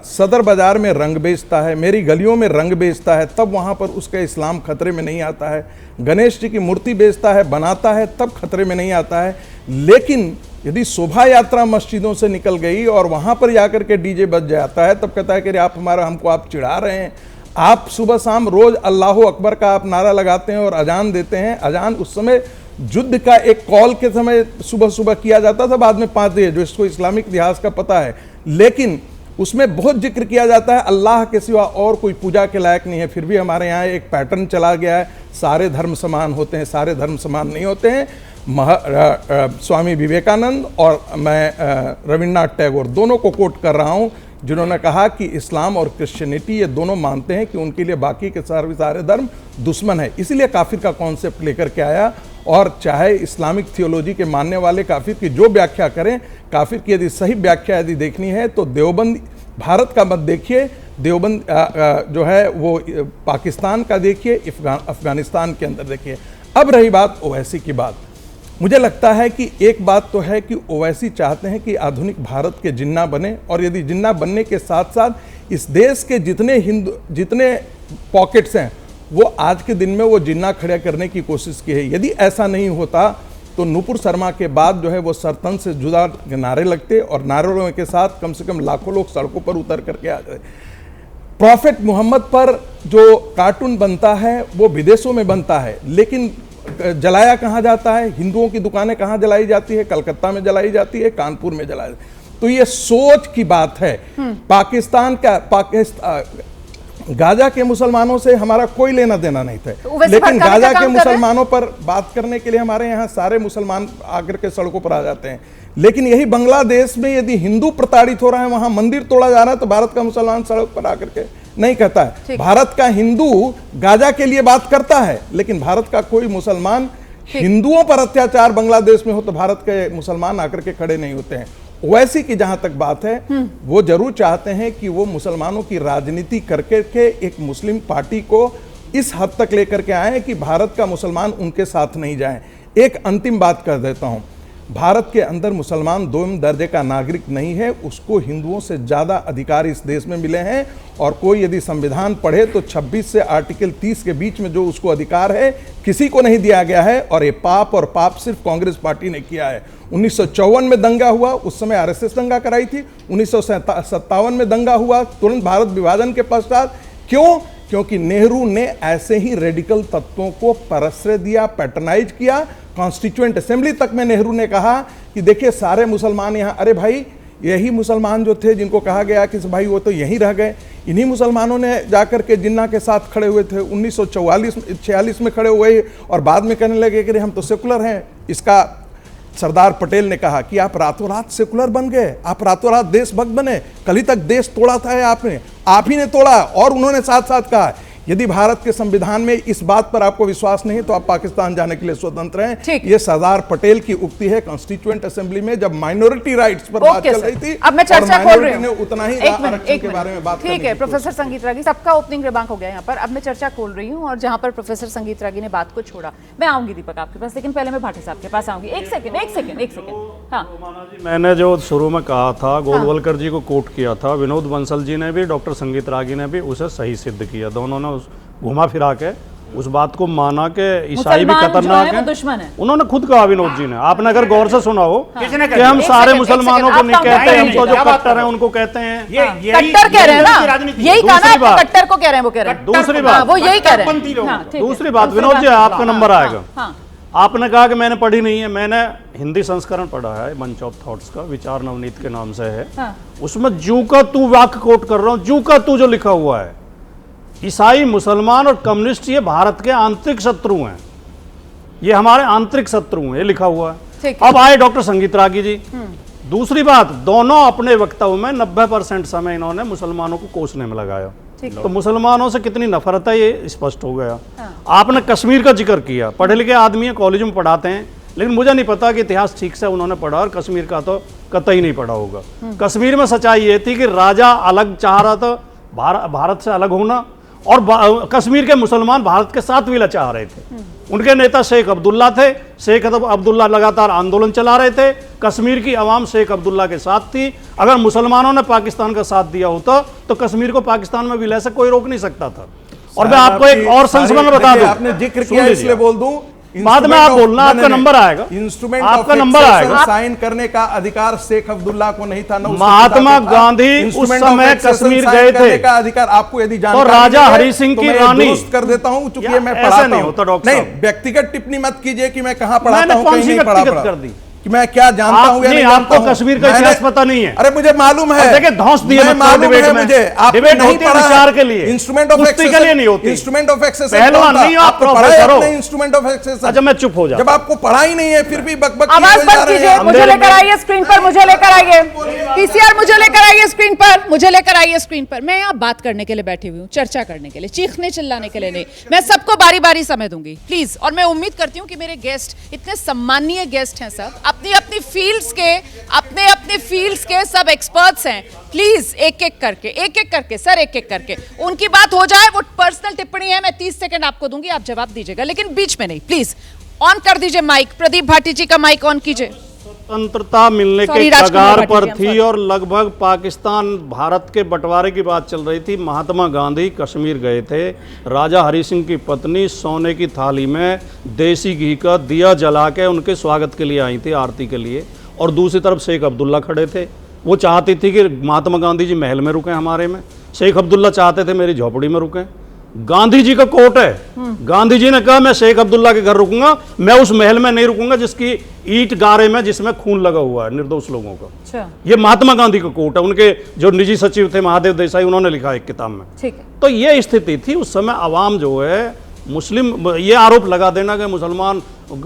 N: सदर बाज़ार में रंग बेचता है, मेरी गलियों में रंग बेचता है, तब वहाँ पर उसका इस्लाम खतरे में नहीं आता है। गणेश जी की मूर्ति बेचता है, बनाता है, तब खतरे में नहीं आता है। लेकिन यदि शोभा यात्रा मस्जिदों से निकल गई और वहाँ पर जाकर के डीजे बज जाता है, तब कहता है कि आप हमारा हमको आप चिढ़ा रहे हैं। आप सुबह शाम रोज़ अल्लाह अकबर का आप नारा लगाते हैं और अजान देते हैं। अजान उस समय युद्ध का एक कॉल के समय सुबह सुबह किया जाता था, बाद में 5 बजे, जो इसको इस्लामिक इतिहास का पता है। लेकिन उसमें बहुत जिक्र किया जाता है अल्लाह के सिवा और कोई पूजा के लायक नहीं है। फिर भी हमारे यहाँ एक पैटर्न चला गया है, सारे धर्म समान होते हैं। सारे धर्म समान नहीं होते हैं। स्वामी विवेकानंद और मैं रविन्द्रनाथ टैगोर दोनों को कोट कर रहा हूँ, जिन्होंने कहा कि इस्लाम और क्रिश्चियनिटी ये दोनों मानते हैं कि उनके लिए बाकी के सारे धर्म दुश्मन है। इसीलिए काफिर का कॉन्सेप्ट लेकर के आया। और चाहे इस्लामिक थियोलॉजी के मानने वाले काफिर की जो व्याख्या करें, काफिर की यदि सही व्याख्या यदि देखनी है तो देवबंद भारत का मत देखिए, देवबंद जो है वो पाकिस्तान का देखिए, अफगानिस्तान के अंदर देखिए। अब रही बात ओवैसी की बात, मुझे लगता है कि एक बात तो है कि ओवैसी चाहते हैं कि आधुनिक भारत के जिन्ना बने, और यदि जिन्ना बनने के साथ साथ इस देश के जितने पॉकेट्स हैं वो आज के दिन में वो जिन्ना खड़ा करने की कोशिश की है। यदि ऐसा नहीं होता तो नूपुर शर्मा के बाद जो है वो सरतन से जुदा नारे लगते और नारों के साथ कम से कम लाखों लोग सड़कों पर उतर करके आ गए। प्रॉफेट मोहम्मद पर जो कार्टून बनता है वो विदेशों में बनता है, लेकिन जलाया कहाँ जाता है? हिंदुओं की दुकानें कहाँ जलाई जाती है? कलकत्ता में जलाई जाती है, कानपुर में जलाई जाती है। तो ये सोच की बात है। पाकिस्तान गाजा के मुसलमानों से हमारा कोई लेना देना नहीं था, लेकिन गाजा के मुसलमानों पर बात करने के लिए हमारे यहाँ सारे मुसलमान आकर के सड़कों पर आ जाते हैं। लेकिन यही बांग्लादेश में यदि हिंदू प्रताड़ित हो रहा है, वहां मंदिर तोड़ा जा रहा है, तो भारत का मुसलमान सड़क पर आकर के नहीं कहता है। भारत का हिंदू गाजा के लिए बात करता है, लेकिन भारत का कोई मुसलमान हिंदुओं पर अत्याचार बांग्लादेश में हो तो भारत के मुसलमान आकर के खड़े नहीं होते हैं। ओवैसी की जहां तक बात है, वो जरूर चाहते हैं कि वो मुसलमानों की राजनीति करके के एक मुस्लिम पार्टी को इस हद तक लेकर के आए कि भारत का मुसलमान उनके साथ नहीं जाए। एक अंतिम बात कर देता हूं, भारत के अंदर मुसलमान 2 दर्जे का नागरिक नहीं है, उसको हिंदुओं से ज़्यादा अधिकार इस देश में मिले हैं। और कोई यदि संविधान पढ़े तो 26 से आर्टिकल 30 के बीच में जो उसको अधिकार है किसी को नहीं दिया गया है। और ये पाप सिर्फ कांग्रेस पार्टी ने किया है। 1954 में दंगा हुआ, उस समय आरएसएस दंगा कराई थी। 1957 में दंगा हुआ तुरंत भारत विभाजन के पश्चात। क्यों? क्योंकि नेहरू ने ऐसे ही रेडिकल तत्वों को परश्रय दिया, पैटर्नाइज किया। कॉन्स्टिट्यूएंट असेंबली तक में नेहरू ने कहा कि देखिए सारे मुसलमान यहाँ, अरे भाई यही मुसलमान जो थे जिनको कहा गया कि भाई वो तो यहीं रह गए, इन्हीं मुसलमानों ने जाकर के जिन्ना के साथ खड़े हुए थे। 1946 में खड़े हुए और बाद में कहने लगे कि हम तो सेकुलर हैं। इसका सरदार पटेल ने कहा कि आप रातों रात सेकुलर बन गए, आप रातों रात देशभक्त बने। कल ही तक देश तोड़ा था आपने, आप ही ने तोड़ा। और उन्होंने साथ साथ कहा यदि भारत के संविधान में इस बात पर आपको विश्वास नहीं तो आप पाकिस्तान जाने के लिए स्वतंत्र हैं। ये सरदार पटेल की उक्ति है कॉन्स्टिट्यूएंट असेंबली में, जब माइनॉरिटी राइट्स पर बात चल रही थी।
B: अब मैं चर्चा खोल रही हूं,
N: उतना ही आरक्षण के बारे में बात।
B: ठीक है प्रोफेसर संगीत रागी, सबका ओपनिंग रिमार्क हो गया यहाँ पर। अब मैं चर्चा खोल रही हूँ और जहाँ पर प्रोफेसर संगीत रागी ने बात को छोड़ा, मैं आऊंगी दीपक आपके पास, लेकिन पहले मैं भाटी साहब के पास आऊंगी। एक सेकंड। हाँ,
K: मैंने जो शुरू में कहा था, गोलवलकर जी को कोट किया था, विनोद बंसल जी ने भी, डॉक्टर संगीत रागी ने भी उसे सही सिद्ध किया। दोनों ने घुमा फिरा के उस बात को माना कि ईसाई भी खतरनाक है, दुश्मन है। उन्होंने खुद कहा विनोद जी ने, आपने अगर गौर से सुना हो कि हम सारे मुसलमानों को नहीं कहते, हमको जो कट्टर है उनको कहते हैं।
B: कट्टर कह रहे हैं ना, यही कहा ना, कट्टर को कह रहे हैं, वो कह रहे हैं। दूसरी बात वो यही कह रहे हैं।
K: दूसरी बात विनोद जी, आपका नंबर आएगा। आपने कहा कि मैंने पढ़ी नहीं है, मैंने हिंदी संस्करण पढ़ा है बंच ऑफ थॉट्स का, विचार नवनीत के नाम से है। उसमें जू का तू वाक्य कोट कर रहा हूं, जू का तू जो लिखा हुआ है, ईसाई, मुसलमान और कम्युनिस्ट ये भारत के आंतरिक शत्रु हैं, ये हमारे आंतरिक शत्रु हैं, ये लिखा हुआ है। अब आए डॉक्टर संगीत रागी जी। दूसरी बात, दोनों अपने वक्तव्य में 90% समय इन्होंने मुसलमानों को कोसने में लगाया, तो मुसलमानों से कितनी नफरत है ये स्पष्ट हो गया। आपने कश्मीर का जिक्र किया, पढ़े लिखे आदमी है, कॉलेज में पढ़ाते हैं, लेकिन मुझे नहीं पता कि इतिहास ठीक से उन्होंने पढ़ा, और कश्मीर का तो कतई नहीं पढ़ा होगा। कश्मीर में सच्चाई ये थी कि राजा अलग चाह रहा था, भारत से अलग होना, और कश्मीर के मुसलमान भारत के साथ विलय चाह रहे थे। उनके नेता शेख अब्दुल्ला थे, शेख अब्दुल्ला लगातार आंदोलन चला रहे थे, कश्मीर की आवाम शेख अब्दुल्ला के साथ थी। अगर मुसलमानों ने पाकिस्तान का साथ दिया होता तो कश्मीर को पाकिस्तान में विलय से कोई रोक नहीं सकता था। और मैं आपको एक और संस्मरण बता दूं,
N: आपने जिक्र किया इसलिए बोल दूं,
K: बाद में आप बोलना, आपका नंबर आएगा,
N: इंस्ट्रूमेंट
K: आपका नंबर आएगा।
N: साइन करने का अधिकार शेख अब्दुल्ला को नहीं था,
K: महात्मा गांधी उस समय कश्मीर गए थे,
N: का अधिकार आपको यदि
K: तो राजा हरि सिंह की रानी
N: दुरुस्त कर देता हूं, चूंकि ये मैं पढ़ाता हूं। नहीं, व्यक्तिगत टिप्पणी मत कीजिए कि मैं कहां पढ़ाता हूं, कहीं नहीं पढ़ा कर दी, कि मैं क्या जानता हूं या नहीं जानता हूं।
K: कश्मीर का इतिहास पता नहीं है।
N: अरे मुझे मालूम है,
K: देखिए धौंस दिए
N: मालूम है मुझे, आप नहीं पढ़ा
K: विचार के लिए,
N: इंस्ट्रूमेंट ऑफ एक्सेस के लिए नहीं होती, इंस्ट्रूमेंट ऑफ एक्सेस
K: पहलवान नहीं, आप
N: प्रोफेसर हो, इंस्ट्रूमेंट ऑफ एक्सेस।
K: अच्छा मैं चुप हो जाऊं,
N: जब आपको पढ़ा ही नहीं है फिर भी बकबक
B: आवाज बंद कीजिए, मुझे लेकर आइए स्क्रीन पर, मुझे लेकर आइए पीसीआर, मुझे लेकर आइए स्क्रीन पर, मुझे लेकर आइए स्क्रीन पर। मैं यहाँ बात करने के लिए बैठी हुई हूँ, चर्चा करने के लिए, चीखने चिल्लाने के लिए नहीं। मैं सबको बारी बारी समय दूंगी प्लीज, और मैं उम्मीद करती हूँ कि मेरे गेस्ट इतने सम्मानीय गेस्ट हैं, सब अपनी अपनी फील्ड्स के, अपने अपने फील्ड्स के सब एक्सपर्ट्स हैं। प्लीज एक एक करके सर, एक एक करके उनकी बात हो जाए। वो पर्सनल टिप्पणी है, मैं 30 सेकंड आपको दूंगी, आप जवाब दीजिएगा, लेकिन बीच में नहीं। प्लीज ऑन कर दीजिए माइक, प्रदीप भाटी जी का माइक ऑन कीजिए।
K: स्वतंत्रता मिलने के कगार पर थी और लगभग पाकिस्तान भारत के बंटवारे की बात चल रही थी। महात्मा गांधी कश्मीर गए थे, राजा हरि सिंह की पत्नी सोने की थाली में देसी घी का दिया जला के उनके स्वागत के लिए आई थी, आरती के लिए, और दूसरी तरफ शेख अब्दुल्ला खड़े थे। वो चाहती थी कि महात्मा गांधी जी महल में रुकें हमारे में, शेख अब्दुल्ला चाहते थे मेरी झोपड़ी में रुकें। गांधी जी का कोट है, गांधी जी ने कहा मैं शेख अब्दुल्ला के घर रुकूंगा, मैं उस महल में नहीं रुकूंगा जिसकी ईंट गारे में जिसमें खून लगा हुआ है निर्दोष लोगों का। अच्छा। ये महात्मा गांधी का कोट है, उनके जो निजी सचिव थे महादेव देसाई, उन्होंने लिखा एक किताब में। ठीक है। तो ये स्थिति थी उस समय। आवाम जो है मुस्लिम, ये आरोप लगा देना कि मुसलमान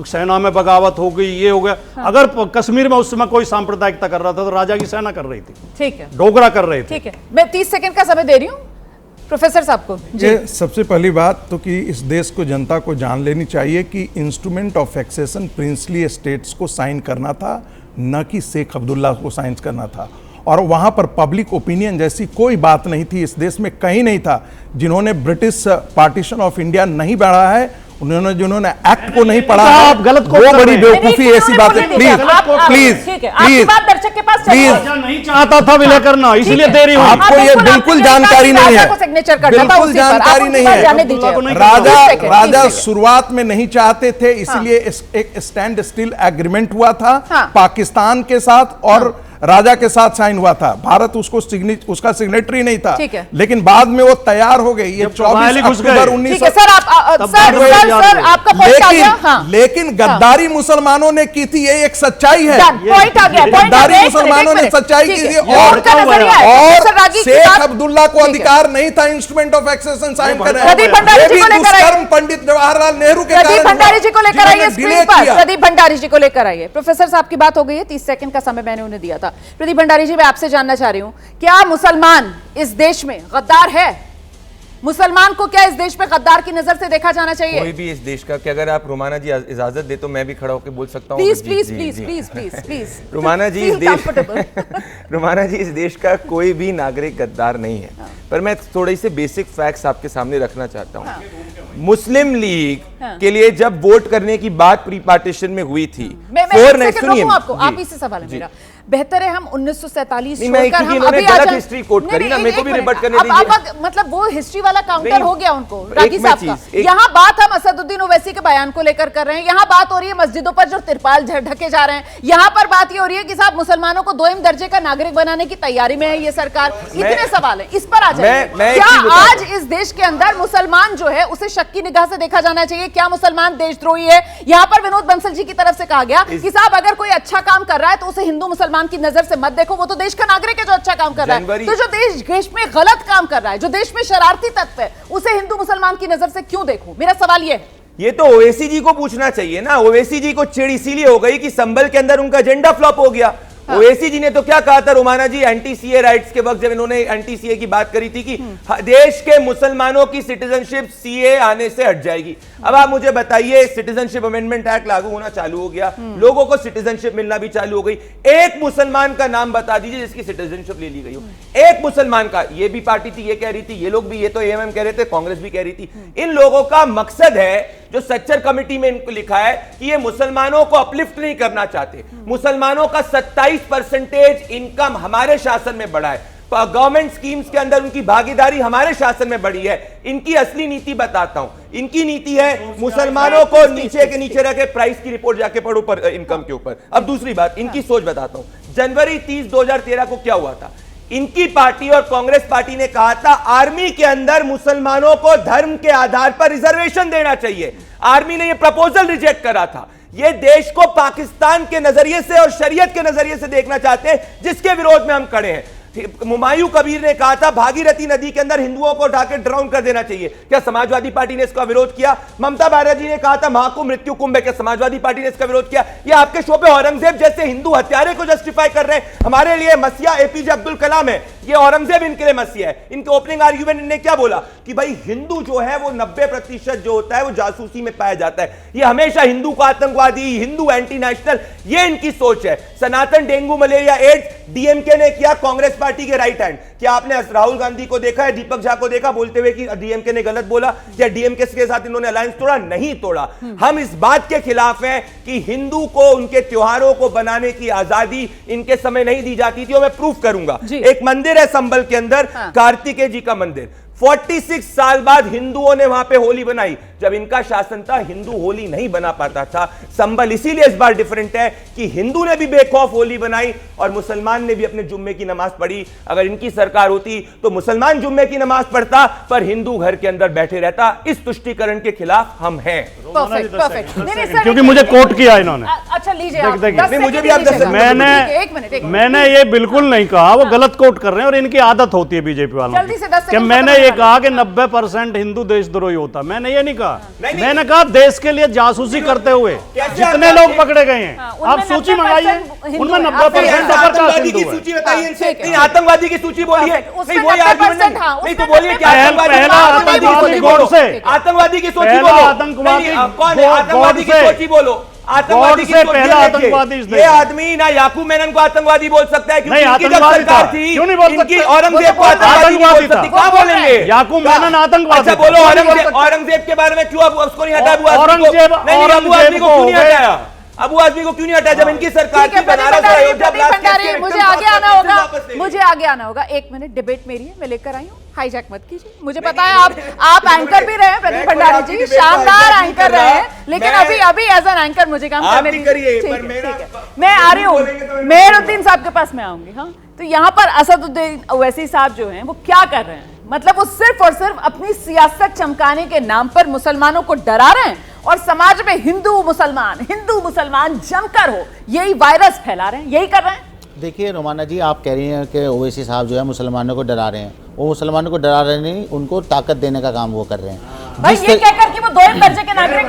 K: सेना में बगावत हो गई, ये हो गया। हाँ। अगर कश्मीर में उस समय कोई सांप्रदायिकता कर रहा था तो राजा की सेना कर रही थी, ठीक है, डोगरा कर रहे थे। ठीक है, मैं 30 सेकंड का समय दे रही हूँ प्रोफेसर साहब को।
N: ये सबसे पहली बात तो कि इस देश को, जनता को जान लेनी चाहिए कि instrument of accession princely states को साइन करना था, न कि शेख अब्दुल्ला को साइन करना था। और वहाँ पर पब्लिक ओपिनियन जैसी कोई बात नहीं थी, इस देश में कहीं नहीं था। जिन्होंने ब्रिटिश पार्टीशन ऑफ इंडिया नहीं पढ़ा है, उन्होंने जिन्होंने एक्ट को नहीं पढ़ा है, आप गलत वो बड़ी बेवकूफी ऐसी बात है। प्लीज
K: नहीं चाहता था विलय करना, इसलिए दे रही हूं।
N: आपको ये बिल्कुल जानकारी नहीं है, बिल्कुल जानकारी नहीं है। राजा शुरुआत में नहीं चाहते थे, इसलिए एक स्टैंड स्टिल एग्रीमेंट हुआ था पाकिस्तान के साथ और राजा के साथ साइन हुआ था। भारत उसका सिग्नेटरी नहीं था, लेकिन बाद में वो तैयार हो गई। ये 24 अक्टूबर 1900। लेकिन गद्दारी मुसलमानों ने की थी, ये एक सच्चाई है। गद्दारी मुसलमानों ने सच्चाई की थी। और शेख अब्दुल्ला को अधिकार नहीं था इंस्ट्रूमेंट ऑफ एक्सेशन साइन करने। पंडित जवाहरलाल नेहरू के
B: प्रदीप भंडारी जी को लेकर आइए स्क्रीन पर, प्रदीप भंडारी जी को लेकर आइए। प्रोफेसर साहब की बात हो गई है, 30 सेकंड का समय मैंने उन्हें दिया था। प्रदीप भंडारी जी, मैं आपसे जानना चाह रही हूं, क्या मुसलमान इस देश में गद्दार है? मुसलमान को क्या इस देश में गद्दार की नजर से देखा जाना चाहिए?
J: कोई भी इस देश का, कि अगर आप रोमाना जी इजाजत दे तो मैं भी खड़ा होकर बोल सकता हूँ।
B: Please please please please please please
J: Romana ji Romana ji, इस देश का कोई भी नागरिक गद्दार नहीं है। पर मैं थोड़े से बेसिक फैक्ट्स आपके सामने रखना चाहता हूँ। मुस्लिम लीग के लिए जब वोट करने की बात प्री पार्टीशन में हुई थी,
B: आपको आप ही से सवाल है मेरा, बेहतर है हम 1947 छोड़कर हम अभी आ जाएं।
J: हिस्ट्री कोट करी ना, मेरे को भी रिबट करने दीजिए।
B: मतलब वो हिस्ट्री वाला काउंटर हो गया उनको, रागी साहब का। यहाँ बात हम असदुद्दीन ओवैसी के बयान को लेकर कर रहे हैं, यहाँ बात हो रही है मस्जिदों पर जो तिरपाल ढके जा रहे हैं, यहाँ पर बात ये हो रही है कि साहब मुसलमानों को 2वीं दर्जे का नागरिक बनाने की तैयारी में है ये सरकार। इतने सवाल है, इस पर आ जाए। क्या आज इस देश के अंदर मुसलमान जो है उसे शक की निगाह से देखा जाना चाहिए? क्या मुसलमान देशद्रोही है? यहाँ पर विनोद बंसल जी की तरफ से कहा गया कि साहब अगर कोई अच्छा काम कर रहा है तो उसे हिंदू मुसलमान की नजर से मत देखो, वो तो देश का नागरिक है जो अच्छा काम कर रहा है। तो जो देश में गलत काम कर रहा है, जो देश में शरारती तत्व है, उसे हिंदू मुसलमान की नजर से क्यों देखूं? मेरा सवाल ये
J: तो ओवैसी जी को पूछना चाहिए ना। ओवैसी जी को चिढ़ इसीलिए हो गई कि संभल के अंदर उनका एजेंडा फ्लॉप हो गया। ओवैसी जी ने तो क्या कहा था रोमाना जी, एंटी सीए राइट्स के वक्त जब इन्होंने एंटी सीए की बात करी थी कि देश के मुसलमानों की सिटीजनशिप सीए आने से हट जाएगी। अब आप मुझे बताइए, सिटीजनशिप अमेंडमेंट एक्ट लागू होना चालू हो गया, लोगों को सिटीजनशिप मिलना भी चालू हो गई। एक मुसलमान का नाम बता दीजिए जिसकी सिटीजनशिप ले ली गई हो, एक मुसलमान का। ये भी पार्टी थी, ये कह रही थी, ये लोग भी, ये तो एएमएम कह रहे थे, कांग्रेस भी कह रही थी। इन लोगों का मकसद है, जो सच्चर कमेटी में इनको लिखा है कि ये मुसलमानों को अपलिफ्ट नहीं करना चाहते। मुसलमानों का 27% इनकम हमारे शासन में बढ़ा है, गवर्नमेंट स्कीम्स के अंदर उनकी भागीदारी हमारे शासन में बढ़ी है। इनकी असली नीति बताता हूं। इनकी नीति है मुसलमानों को नीचे के नीचे रखे, प्राइस की रिपोर्ट जाके पढ़ो पर इनकम के ऊपर। अब दूसरी बात, इनकी सोच बताता हूं। जनवरी 30, 2013 को क्या हुआ था? इनकी पार्टी और कांग्रेस पार्टी ने कहा था आर्मी के अंदर मुसलमानों को धर्म के आधार पर रिजर्वेशन देना चाहिए। आर्मी ने यह प्रपोजल रिजेक्ट करा था। ये देश को पाकिस्तान के नजरिए से और शरीयत के नजरिए से देखना चाहते हैं, जिसके विरोध में हम खड़े हैं। हुमायूं कबीर ने कहा था भागीरथी नदी के अंदर हिंदुओं को उठाकर ड्राउन कर देना चाहिए। क्या समाजवादी पार्टी ने इसका विरोध किया? ममता बनर्जी ने कहा था महाकुंभ मृत्यु कुंभ है, क्या समाजवादी पार्टी ने इसका विरोध किया? ये आपके शो पे औरंगजेब जैसे हिंदू हत्यारे को जस्टिफाई कर रहे हैं। हमारे लिए मसीहा एपीजे अब्दुल कलाम है, ये औरंगजेब इनके लिए मसीहा है। इनके ओपनिंग आर्ग्यूमेंट ने क्या बोला कि भाई हिंदू जो है वो 90% जो होता है वो जासूसी में पाया जाता है। ये हमेशा हिंदू को आतंकवादी, हिंदू एंटी नेशनल, ये इनकी सोच है। सनातन, डेंगू, मलेरिया, एड्स डीएमके ने किया, कांग्रेस पार्टी के राइट हैंड। क्या आपने राहुल गांधी को देखा है, दीपक झा को देखा बोलते हुए कि डीएमके ने गलत बोला? या डीएमके के साथ इन्होंने अलायंस तोड़ा? नहीं तोड़ा। हम इस बात के खिलाफ हैं कि हिंदू को उनके त्योहारों को बनाने की आजादी इनके समय नहीं दी जाती थी, और मैं प्रूफ करूंगा। एक मंदिर है संभल के अंदर, कार्तिकेय जी का मंदिर, 46 साल बाद हिंदुओं ने वहां पे होली बनाई। जब इनका शासन था हिंदू होली नहीं बना पाता था। संभल इसीलिए इस बार डिफरेंट है कि हिंदू ने भी बेखौफ होली बनाई और मुसलमान ने भी अपने जुम्मे की नमाज पढ़ी। अगर इनकी सरकार होती तो मुसलमान जुम्मे की नमाज पढ़ता, पर हिंदू घर के अंदर बैठे रहता। इस तुष्टीकरण के खिलाफ हम हैं।
K: क्योंकि मुझे कोट किया इन्होंने।
B: अच्छा लीजिए,
J: मुझे भी आप
K: मैंने ये बिल्कुल नहीं कहा, वो गलत कोट कर रहे हैं और इनकी आदत होती है बीजेपी वालों की। मैंने ये कहा कि 90% हिंदू देशद्रोही होता, मैंने ये नहीं कहा। मैंने कहा देश के लिए जासूसी करते हुए जितने लोग पकड़े गए हैं, आप सूची मंगाइए, उनमें 90%
J: आतंकवादी की सूची बताइए। आतंकवादी की सूची बोलिए, नहीं बोलिए, नहीं तो बोलिए क्या आतंकवादी की सूची बोलो, आतंकवादी की सूची बोलो। आतंकवादी की पहला आतंकवादी ये आदमी ना याकूब मेनन को आतंकवादी बोल सकता है, क्योंकि इनकी जब सरकार थी, क्यों नहीं बोल सकते? औरंगजेब को आतंकवादी बोल सकती, क्या बोलेंगे?
K: याकूब मेनन आतंकवादी।
J: अच्छा बोलो, औरंगजेब के बारे में क्यों उसको नहीं हटाया? अबू आदमी को क्यों नहीं हटाया? अबू आदमी को क्यों नहीं हटाया जब इनकी सरकार थी? बनारस अयोध्या,
B: मुझे आगे आना होगा, मुझे आगे आना होगा। 1 मिनट, डिबेट मेरी है, मैं लेकर आई हूँ, हाईजैक मत कीजिए। मुझे पता है आप एंकर भी रहे हैं, प्रदीप भंडारी जी शानदार एंकर रहे हैं, लेकिन अभी एज एन एंकर मुझे काम करने दीजिए। मैं आ रही हूँ, मेहरुद्दीन साहब के पास मैं आऊंगी। हाँ, तो यहाँ पर असदुद्दीन ओवैसी साहब जो हैं वो क्या कर रहे हैं? मतलब वो सिर्फ और सिर्फ अपनी सियासत चमकाने के नाम पर मुसलमानों को डरा रहे हैं और समाज में हिंदू मुसलमान जमकर हो, यही वायरस फैला रहे हैं, यही कर रहे हैं।
I: देखिए रोमाना जी, आप कह रही हैं कि ओवैसी साहब जो है मुसलमानों को डरा रहे हैं। वो मुसलमानों को डरा रहे नहीं, उनको ताकत देने का काम वो कर रहे हैं।
B: भाई ये कहकर कि वो 2 दर्जे के नागरिक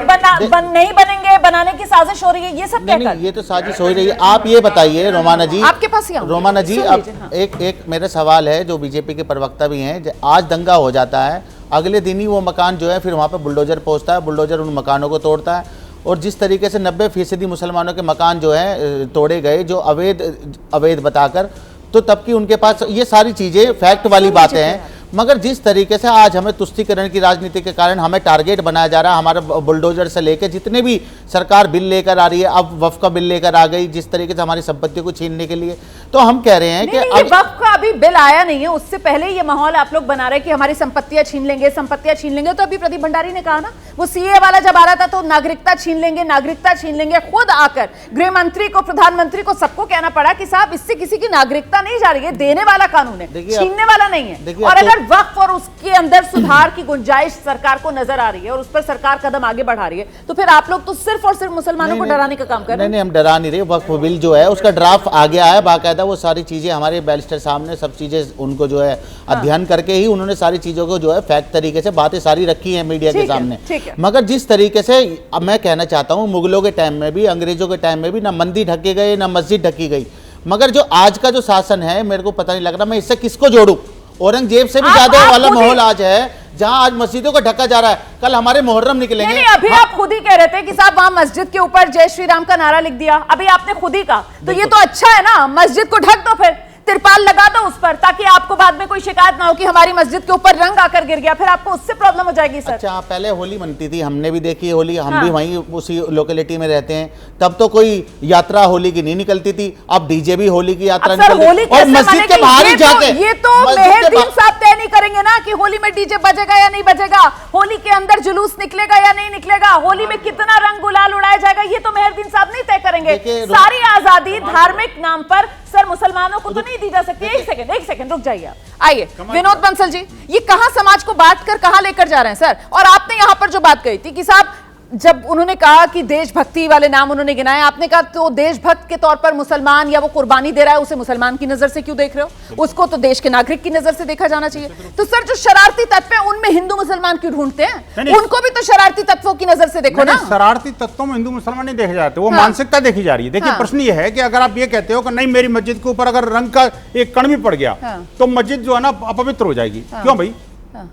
B: नहीं बनेंगे, बनाने की साजिश हो रही है, ये सब कहकर।
I: ये तो साजिश हो रही है। आप ये बताइए रोमाना जी,
B: आपके पास
I: रोमाना जी, अब एक मेरा सवाल है, जो बीजेपी के प्रवक्ता भी हैं, आज दंगा हो जाता है अगले दिन ही वो मकान जो है फिर वहाँ पे बुलडोजर पहुँचता है, बुलडोजर उन मकानों को तोड़ता है। और जिस तरीके से 90% मुसलमानों के मकान जो है तोड़े गए, जो अवैध बताकर, तो तब की उनके पास ये सारी चीज़ें फैक्ट वाली बातें हैं। मगर जिस तरीके से आज हमें तुष्टीकरण की राजनीति के कारण हमें टारगेट बनाया जा रहा है, हमारा बुलडोजर से लेकर जितने भी सरकार बिल लेकर आ रही है, अब वक्फ का बिल लेकर आ गई जिस तरीके से हमारी संपत्ति को छीनने के लिए, तो हम कह रहे हैं कि
B: वक्फ का अभी बिल आया नहीं है, उससे पहले ये माहौल आप लोग बना रहे कि हमारी संपत्तियां छीन लेंगे, संपत्तियां छीन लेंगे। तो अभी प्रदीप भंडारी ने कहा ना, वो सीए वाला जब आ रहा था तो नागरिकता छीन लेंगे, नागरिकता छीन लेंगे। खुद आकर गृह मंत्री को, प्रधानमंत्री को, सबको कहना पड़ा कि साहब इससे किसी की नागरिकता नहीं जा रही है, देने वाला कानून है, छीनने वाला नहीं है। और अगर वक्फ और उसके अंदर सुधार की गुंजाइश सरकार को नजर आ रही है और उस पर सरकार कदम आगे बढ़ा रही है, तो फिर आप लोग तो सिर्फ और सिर्फ मुसलमानों को डराने का काम कर रहे हैं।
I: नहीं, हम डरा नहीं रहे। वक्फ बिल जो है उसका ड्राफ्ट आ गया है बाकायदा, वो सारी चीजें हमारे बैरिस्टर साहब ने सब चीजें उनको जो है अध्ययन करके ही उन्होंने सारी चीजों को जो है फैक्ट तरीके से बातें सारी रखी है मीडिया के सामने। मगर जिस तरीके से अब मैं कहना चाहता हूँ, मुगलों के टाइम में भी, अंग्रेजों के टाइम में भी ना मंदिर ढके गए ना मस्जिद ढकी गई, मगर जो आज का जो शासन है मेरे को पता नहीं लग रहा मैं इससे किसको जोड़ूं। औरंगजेब से भी ज्यादा वाला माहौल आज है, जहां आज मस्जिदों को ढका जा रहा है, कल हमारे मुहर्रम निकलेंगे।
B: नहीं, अभी आप खुद ही कह रहे थे कि साहब वहां मस्जिद के ऊपर जय श्री राम का नारा लिख दिया, अभी आपने खुद ही कहा, तो ये तो अच्छा है ना, मस्जिद को ढक दो, फिर तिरपाल लगा दो उस पर, ताकि आपको बाद में कोई शिकायत ना हो कि हमारी मस्जिद के ऊपर रंग आकर गिर गया, फिर आपको उससे प्रॉब्लम हो जाएगी सर।
I: अच्छा, पहले होली मनती थी, हमने भी देखी होली, हम भी वहीं उसी लोकेलिटी में रहते हैं, तब तो कोई यात्रा होली की नहीं निकलती थी, अब डीजे भी होली की यात्रा निकलती और मस्जिद के बाहर ही जाके।
B: ये तो मेहरदीन साहब तय नहीं करेंगे ना कि होली में डीजे बजेगा या नहीं बजेगा, होली के अंदर जुलूस निकलेगा या नहीं निकलेगा, होली में कितना रंग गुलाल उड़ाया जाएगा, ये तो मेहरदीन साहब नहीं तय करेंगे। सारी आजादी धार्मिक नाम पर सर मुसलमानों को तो नहीं दी जा सकती। एक सेकंड रुक जाइए, आइए विनोद बंसल जी, ये कहां समाज को बांट कर कहां लेकर जा रहे हैं सर? और आपने यहां पर जो बात कही थी कि साहब जब उन्होंने कहा कि देशभक्ति वाले नाम उन्होंने गिनाए, आपने कहा तो देशभक्त के तौर पर मुसलमान या वो कुर्बानी दे रहा है, उसे मुसलमान की नजर से क्यों देख रहे हो? उसको तो देश के नागरिक की नजर से देखा जाना चाहिए। तो सर जो शरारती तत्व है उनमें हिंदू मुसलमान क्यों ढूंढते हैं? उनको भी तो शरारती तत्वों की नजर से देखो ना।
L: शरारती तत्वों में हिंदू मुसलमान नहीं देखे जाते, वो मानसिकता देखी जा रही है। देखिए प्रश्न ये है कि अगर आप ये कहते हो कि नहीं मेरी मस्जिद के ऊपर अगर रंग का एक कण भी पड़ गया तो मस्जिद जो है ना अपवित्र हो जाएगी, क्यों भाई?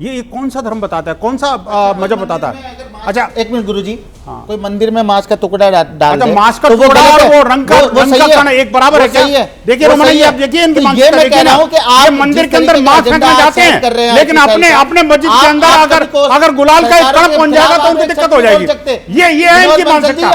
L: ये कौन सा धर्म बताता है, कौन सा मजहब बताता है? अच्छा
I: एक मिनट गुरुजी, कोई मंदिर में मांस का टुकड़ा डाल दे,
L: मांस का टुकड़ा और वो रंग का कण एक बराबर है क्या? देखिए रोमन जी, आप देखिए इनकी मानसिकता देखिए ना, आप मंदिर के अंदर मांस फेंकना चाहते हैं, लेकिन अपने मस्जिद के अंदर अगर गुलाल का एक कण पहुंच जाएगा तो उनको दिक्कत हो जाएगी। ये है इनकी मानसिकता।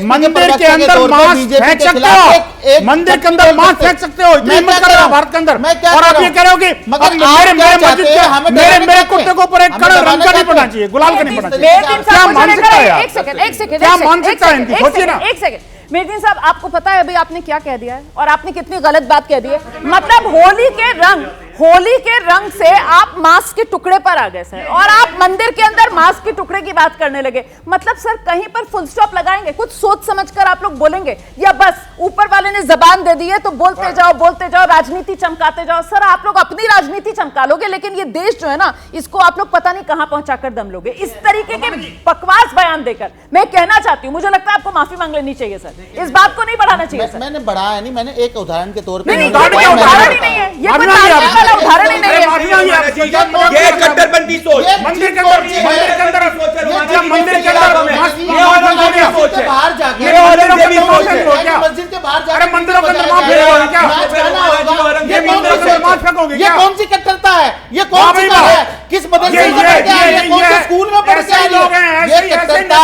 L: मंदिर के अंदर मांस फेंक सकते हो, मंदिर के अंदर मांस फेंक सकते हो, हिम्मत करेगा भारत के अंदर, और आप ये कह रहे हो कि मेरे मस्जिद के मेरे कुत्ते को ऊपर एक कण रंग का नहीं पड़ना चाहिए, गुलाल का नहीं पड़ना चाहिए। क्या मानसिकता है?
B: एक सेकंड
L: क्या मानसिकता है इनकी? सोचिए ना।
B: एक सेकंड मेहरदीन साहब, आपको पता है अभी आपने क्या कह दिया है और आपने कितनी गलत बात कह दी है। मतलब होली के रंग से आप मांस के टुकड़े पर आ गए सर, और आप मंदिर के अंदर मांस के टुकड़े की बात करने लगे। मतलब सर कहीं पर फुल स्टॉप लगाएंगे? कुछ सोच समझकर आप लोग बोलेंगे, या बस ऊपर वाले ने जबान दे दी है तो बोलते जाओ, राजनीति चमकाते जाओ? सर आप लोग अपनी राजनीति चमका लोगे, लेकिन ये देश जो है ना, इसको आप लोग पता नहीं कहां पहुंचाकर दम लोगे इस तरीके के बकवास बयान देकर। मैं कहना चाहती हूं, मुझे लगता है आपको माफी मांग लेनी चाहिए सर, इस बात को नहीं बढ़ाना चाहिए सर।
I: मैंने बढ़ाया नहीं, मैंने एक उदाहरण के तौर पर
B: उदाहरण ही नहीं है, ये उदाहरण ही नहीं है।
J: ये कट्टरपंथी सोच
L: मंदिर के अंदर
I: बाहर जाके मस्जिद के बाहर जाकर
L: मंदिरों के अंदर
I: ये कौन सी कट्टरता है? ये कौन सी बात है? किस मदरसे में पढ़ते हैं? ये कौन से स्कूल में पढ़ते हैं? ये कट्टरता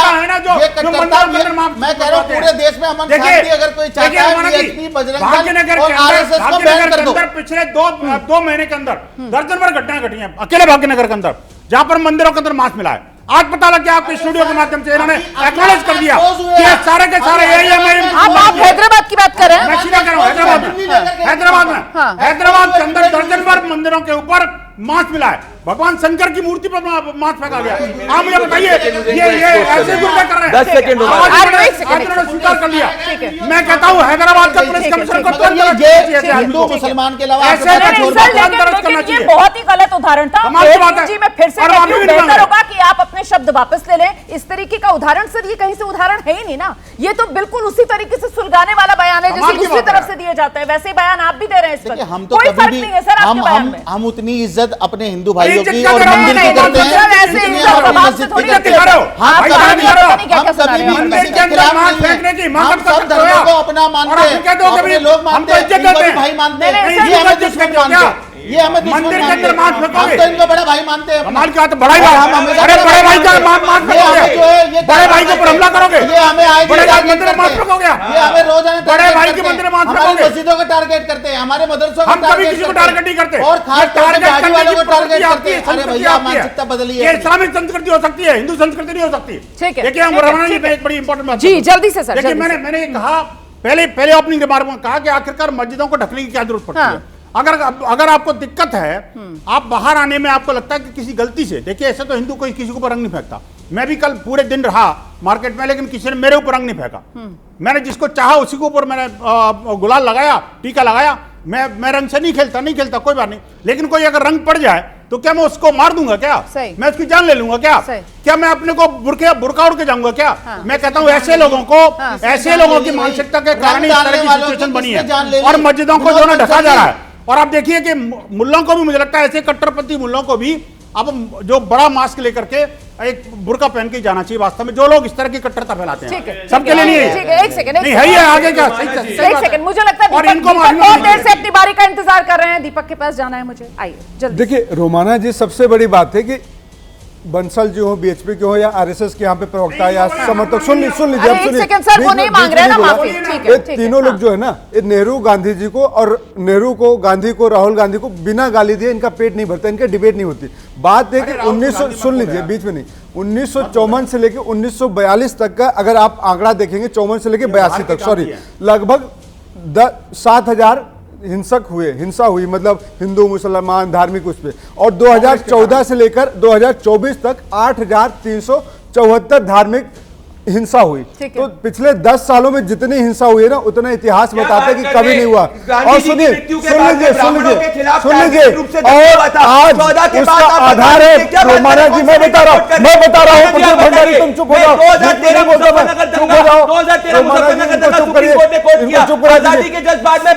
I: मैं कह रहा हूँ पूरे देश में अमन शांति अगर कोई चाहता है, बीएसपी, बजरंग दल और आरएसएस को बैन कर दो।
L: पिछले दो महीने के अंदर दर्जन भर घटनाएं घटी हैं अकेले भाग्यनगर के अंदर, जहां पर मंदिरों के अंदर मांस मिला है। आज पता लग गया आपके स्टूडियो के माध्यम से, इन्होंने एक्नॉलेज कर दिया कि सारे के सारे
B: आप हैदराबाद की बात कर रहे हैं?
L: मैं सीधा कह रहा हूं, हैदराबाद के अंदर दर्जन भर मंदिरों के ऊपर मांस मिला है, भगवान शंकर की मूर्ति पर मांस फेंका गया। आप मुझे बताइए ये ऐसे गुर्बे कर रहे हैं?
J: 10 सेकंड
L: उन्होंने स्वीकार कर लिया। मैं कहता हूँ हैदराबाद का पुलिस कमिश्नर को
I: हिंदू मुसलमान के अलावा
B: ये बहुत ही गलत उदाहरण था जी। मैं फिर से बेहतर होगा कि आप अपने शब्द वापस ले लें। इस तरीके का उदाहरण सर ये कहीं से उदाहरण है ही नहीं ना, ये तो बिल्कुल उसी तरीके से सुलगाने वाला बयान है जैसे दूसरी तरफ से दिए जाते हैं, वैसे बयान आप भी दे रहे हैं। इस पर कोई फर्क नहीं है सर आपके बयान में।
I: हम उतनी इज्जत इज्जत अपने हिंदू भाइयों की
L: इज्जत
I: और
L: कर रहे
I: मंदिर की
L: हैं,
I: करते हैं,
L: ऐसे
I: इतनी
L: इज्जत
I: अपनी
L: बात
I: मस्जिद
L: से थोड़ी
I: की करते
L: दिखा रहे हो।
I: हैं। हम
L: भाई
I: कभी भी
L: क्या
I: हम कभी भी
L: मंदिर
I: मस्जिद
L: के
I: के
L: अंदर
I: खिलाफ
L: मांस
I: नहीं
L: फेंकने की
I: है।
L: हिम्मत
I: हम
L: करते
I: सब धर्मों
L: हो।
I: को अपना मानते
L: और
I: हैं,
L: आप कहते हो
I: अपने
L: कभी
I: लोग
L: हम
I: मानते
L: तो
I: हैं,
L: इज्जत
I: इनको
L: देते
I: भी
L: हैं।
I: भाई मानते
L: नहीं,
I: हैं,
L: नहीं,
I: ये हमें
L: इज्जत
I: दुश्मन
L: देते हो
I: मानते
L: क्या?
I: हैं, ये हमें दुश्मन
L: मंदिर के
I: मानते
L: अंदर मांस
I: हैं।
L: फेंकोगे?
I: हम तो इनको बड़ा भाई मानते हैं।
L: कमाल की बात है, बड़ा ही
I: और
L: बात।
I: हम हमेशा
L: अरे बड़े भाई का मांस
I: ये हमें जो है ये
L: बड़े भाई के ऊपर हमला करोगे?
I: ये हमें आए
L: बड़े
I: दिन
L: भाई
I: टारगेट
L: मंदिर में मांस
I: करते हैं।
L: फेंकोगे?
I: ये हमें रोजाना
L: बड़े
I: टारगेट
L: भाई के
I: करते हैं।
L: मंदिर में मांस
I: हमारी
L: फेंकोगे?
I: मस्जिदों को टारगेट करते हैं, हमारे मदरसों
L: हम कभी किसी को टारगेट नहीं करते।
I: और खास तौर से बिहारी वालों को टारगेट करते हैं। अरे
L: संस्कृति
I: भैया
L: आपकी है।
I: मानसिकता बदलिए
L: ये
I: अपनी।
L: इस्लामिक संस्कृति हो सकती है, हिंदू संस्कृति नहीं हो सकती।
B: ठीक है,
L: देखिए हम
B: ठीक है,
L: रमणा जी
B: ठीक है।
L: एक बड़ी इंपॉर्टेंट बात
B: जी,
L: बताऊं।
B: जल्दी से सर,
L: देखिए
B: जल्दी से।
L: मैंने ये कहा पहले अपनी रिमार्क में कहा कि आखिरकार मस्जिदों को ढकने की क्या जरूरत पड़ती है। अगर आपको दिक्कत है, आप बाहर आने में आपको लगता है कि किसी गलती से, देखिए ऐसे तो हिंदू कोई किसी के ऊपर रंग नहीं फेंकता। मैं भी कल पूरे दिन रहा मार्केट में, लेकिन किसी ने मेरे ऊपर रंग नहीं फेंका। मैंने जिसको चाहा उसी के ऊपर मैंने गुलाल लगाया, टीका लगाया। मैं रंग से नहीं खेलता, कोई बात नहीं। लेकिन कोई अगर रंग पड़ जाए तो क्या मैं उसको मार दूंगा क्या? मैं उसकी जान ले लूंगा क्या? क्या मैं अपने को बुरका उड़ के जाऊंगा क्या? मैं कहता हूं ऐसे लोगों की मानसिकता के कारण इस तरह की सिचुएशन बनी है और मस्जिदों को जो ना ढका जा रहा है। और आप देखिए कि मुल्लों को भी, मुझे लगता है ऐसे कट्टरपंथी मुल्लों को भी अब जो बड़ा मास्क लेकर के एक बुर्का पहन के जाना चाहिए वास्तव में, जो लोग इस तरह की कट्टरता फैलाते हैं। सबके लिए नहीं है।
B: ठीक है, एक सेकंड,
L: नहीं है, ये आगे क्या?
B: एक सेकंड, मुझे लगता है
L: और इनको
B: बहुत देर से अपनी बारी का इंतजार कर रहे हैं। दीपक के पास जाना है मुझे, आइए जल्दी।
M: देखिए रोमाना जी, सबसे बड़ी बात है कि बंसल जो हो, बीएचपी के हो या आरएसएस के यहाँ पे प्रवक्ता या समर्थक, सुन लीजिए अब सुनिए।
B: एक सेकंड सर, वो नहीं मांग रहे हैं ना माफी। ठीक है,
M: तीनों लोग जो है ना, ये नेहरू गांधी जी को और नेहरू को, गांधी को, राहुल गांधी को बिना गाली दिए इनका पेट नहीं भरता, इनका डिबेट नहीं होती। बात है कि 1900, सुन लीजिए बीच में नहीं, 1954 से लेकर 1942 तक का अगर आप आंकड़ा देखेंगे, 54 से लेकर 82 तक, सॉरी, लगभग 7,000 हिंसा हुई, मतलब हिंदू मुसलमान धार्मिक उस पे। और 2014 से लेकर 2024 तक 8,374 धार्मिक हिंसा हुई। तो पिछले 10 सालों में जितनी हिंसा हुई है ना, उतना इतिहास बताता है कि कभी नहीं हुआ। और सुनिए, सुन लीजिए, और आज उसका आधार है रोमाना जी, मैं बता रहा हूँ प्रदीप भंडारी, तुम चुप हो जाओ, चुप हो जाओ, रोमाना जी इनको चुप करिए, इनको चुप करा दीजिए।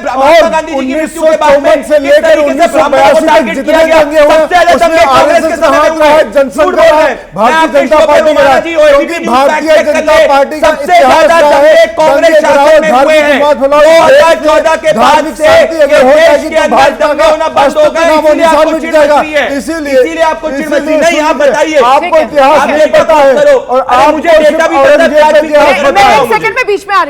M: और 1954 से लेकर 1982 तक जितने दंगे हुए उसमें आरएसएस का हाथ रहा है, जनसंघ रहा है, भारतीय जनता पार्टी का है, क्योंकि भारतीय जनता पार्टी का
J: सबसे ज्यादा दंगे कांग्रेस शासन में हुए हैं। 2014 के बाद से देश के अंदर दंगे होना बंद हो गए, इसीलिए आपको चिढ़ मची नहीं। आप बताइए,
M: आपको इतिहास नहीं पता है और आप
J: मुझे डेटा भी
B: मैं एक सेकंड में बीच में आ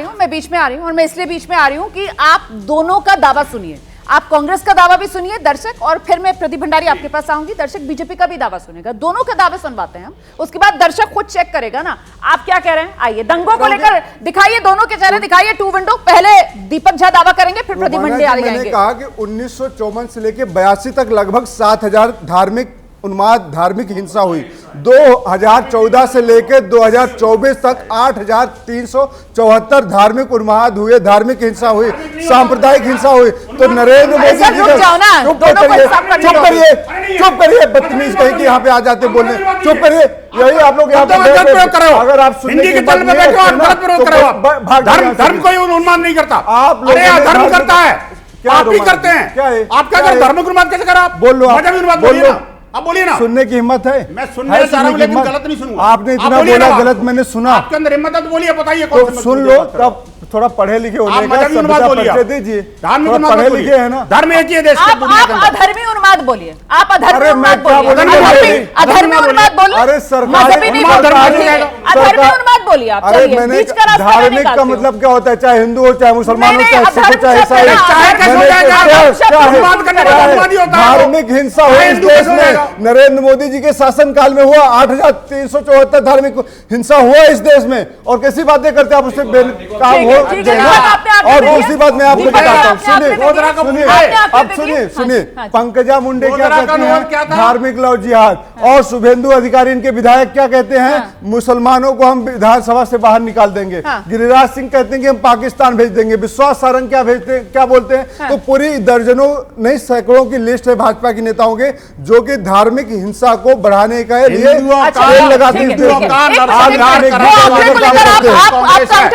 B: रही हूं और मैं इसलिए बीच में आ रही हूं कि आप दोनों का दावा सुनिए। आप कांग्रेस का दावा भी सुनिए दर्शक, और फिर मैं प्रदीप भंडारी आपके पास आऊंगी, दर्शक बीजेपी का भी दावा सुनेगा। दोनों के दावे सुनवाते हैं हम, उसके बाद दर्शक खुद चेक करेगा ना आप क्या कह रहे हैं। आइए दंगों को लेकर दिखाइए, दोनों के चेहरे दिखाइए, 2 विंडो। पहले दीपक झा दावा करेंगे, फिर प्रदीप भंडारी
M: मैंने
B: आएंगे।
M: कहा कि 1954 से लेकर 82 तक लगभग 7,000 धार्मिक उन्माद, धार्मिक हिंसा हुई। 2014 से लेकर 2024 तक 8,374 धार्मिक उन्माद हुए, धार्मिक हिंसा हुई, सांप्रदायिक हिंसा हुई। तो नरेंद्र मोदी जी चुप करिए, बदतमीज कहीं कि यहाँ पे आ जाते बोलने, चुप करिए। यही आप लोग यहाँ पे अगर आप
L: हिंदी के तल में बैठो और गलत प्रयोग करो। धर्म कोई उन्माद नहीं करता,
M: आप लोग
L: धर्म करता है, आप ही करते हैं।
M: क्या है
L: आप क्या कर धर्म उन्माद कैसे करा?
M: बोल लो,
L: बोलिए ना, अब बोलिए ना।
M: सुनने की हिम्मत है?
L: मैं सुनने चाह रहा हूं लेकिन गलत नहीं सुनूंगा।
M: आपने इतना बोला, गलत मैंने सुना।
L: आपके अंदर हिम्मत है तो बोलिए, बताइए
M: तो सुन लो, तब थोड़ा पढ़े लिखे होने का परिचय दीजिए। पढ़े लिखे है ना,
L: धर्म एक ही है देश
B: आप अधर्मी उन्माद बोलिए, आप अधर्मी उन्माद बोलिए, अधर्मी उन्माद बोलिए।
M: अरे सरकार
B: अधर्मी उन्माद बोलिए आप।
M: अरे मैंने धार्मिक का मतलब क्या होता है, चाहे हिंदू हो, चाहे मुसलमान हो, चाहे सिख हो, चाहे ईसाई। धार्मिक हिंसा हुई इस देश में, नरेंद्र मोदी जी के शासन काल में हुआ। 8,374 धार्मिक हिंसा हुआ इस देश में, और कैसी बातें करते आप उससे काम हो। और दूसरी बात मैं आपको बताता हूँ, सुनिए, पंकजा मुंडे क्या कहते हैं, धार्मिक लव जिहाद। और शुभेंदु अधिकारी इनके विधायक क्या कहते हैं, मुसलमानों को हम विधानसभा से बाहर निकाल देंगे। गिरिराज सिंह कहते हैं कि हम पाकिस्तान भेज देंगे। विश्वास सारंग क्या बोलते हैं, तो पूरी दर्जनों नहीं सैकड़ों की लिस्ट है भाजपा के नेताओं के, जो कि धार्मिक हिंसा को बढ़ाने का लिए लगाते हैं।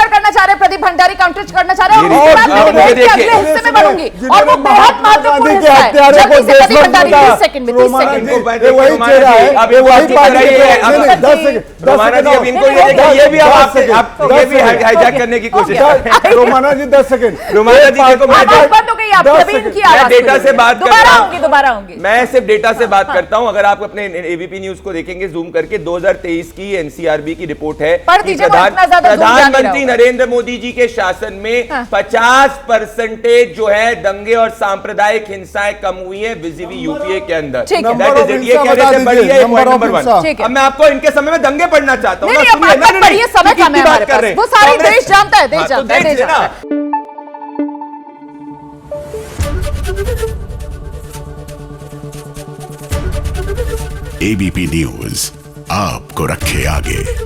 B: करना चाह रहे प्रदीप भंडारी भंडारी काउंटर करना चाह रहे हैं,
J: ये
B: और उसके बाद मैं
J: देखिए,
B: अगले हिस्से में बढ़ूंगी, और वो
M: जिन्होंने
B: बहुत महत्वपूर्ण
M: महात्मा
B: हिस्सा है।
M: गांधी के
B: जल्दी से प्रदीप
M: हत्यारों
B: भंडारी,
M: को
B: 30 सेकंड में, 30 सेकंड में।
M: वही चेहरा है,
J: अब
M: ये वही पार्टी
J: है,
M: है।
J: अब
M: 10 सेकंड,
J: रोमाना जी, अब इनको ये देखिए, ये भी अब आपसे ये भी हाईजैक करने की कोशिश कर रहे हैं।
M: रोमाना जी 10 सेकंड।
J: रोमाना जी देखो, मैं
B: आवाज बंद हो गई, आप नवीन की आवाज
J: डेटा से बात कर
B: दोबारा
J: रहा
B: होंगी, दोबारा होंगी।
J: मैं सिर्फ डेटा से बात करता हूं। अगर आप अपने एबीपी न्यूज को देखेंगे जूम करके, 2023 की एनसीआरबी की रिपोर्ट है कि प्रधानमंत्री नरेंद्र मोदी जी के शासन में 50% जो है दंगे और सांप्रदायिक हिंसाएं कम हुई है विजिबल यूपीए के अंदर। ये कह रहे थे बढ़िया, पॉइंट नंबर 1। अब मैं आपको इनके समय में दंगे पढ़ना चाहता हूं।
B: ये समय कम है हमारे पास, वो सारी देश जानता है, देश जानता है, देश जानता है।
A: एबीपी न्यूज आपको रखे आगे।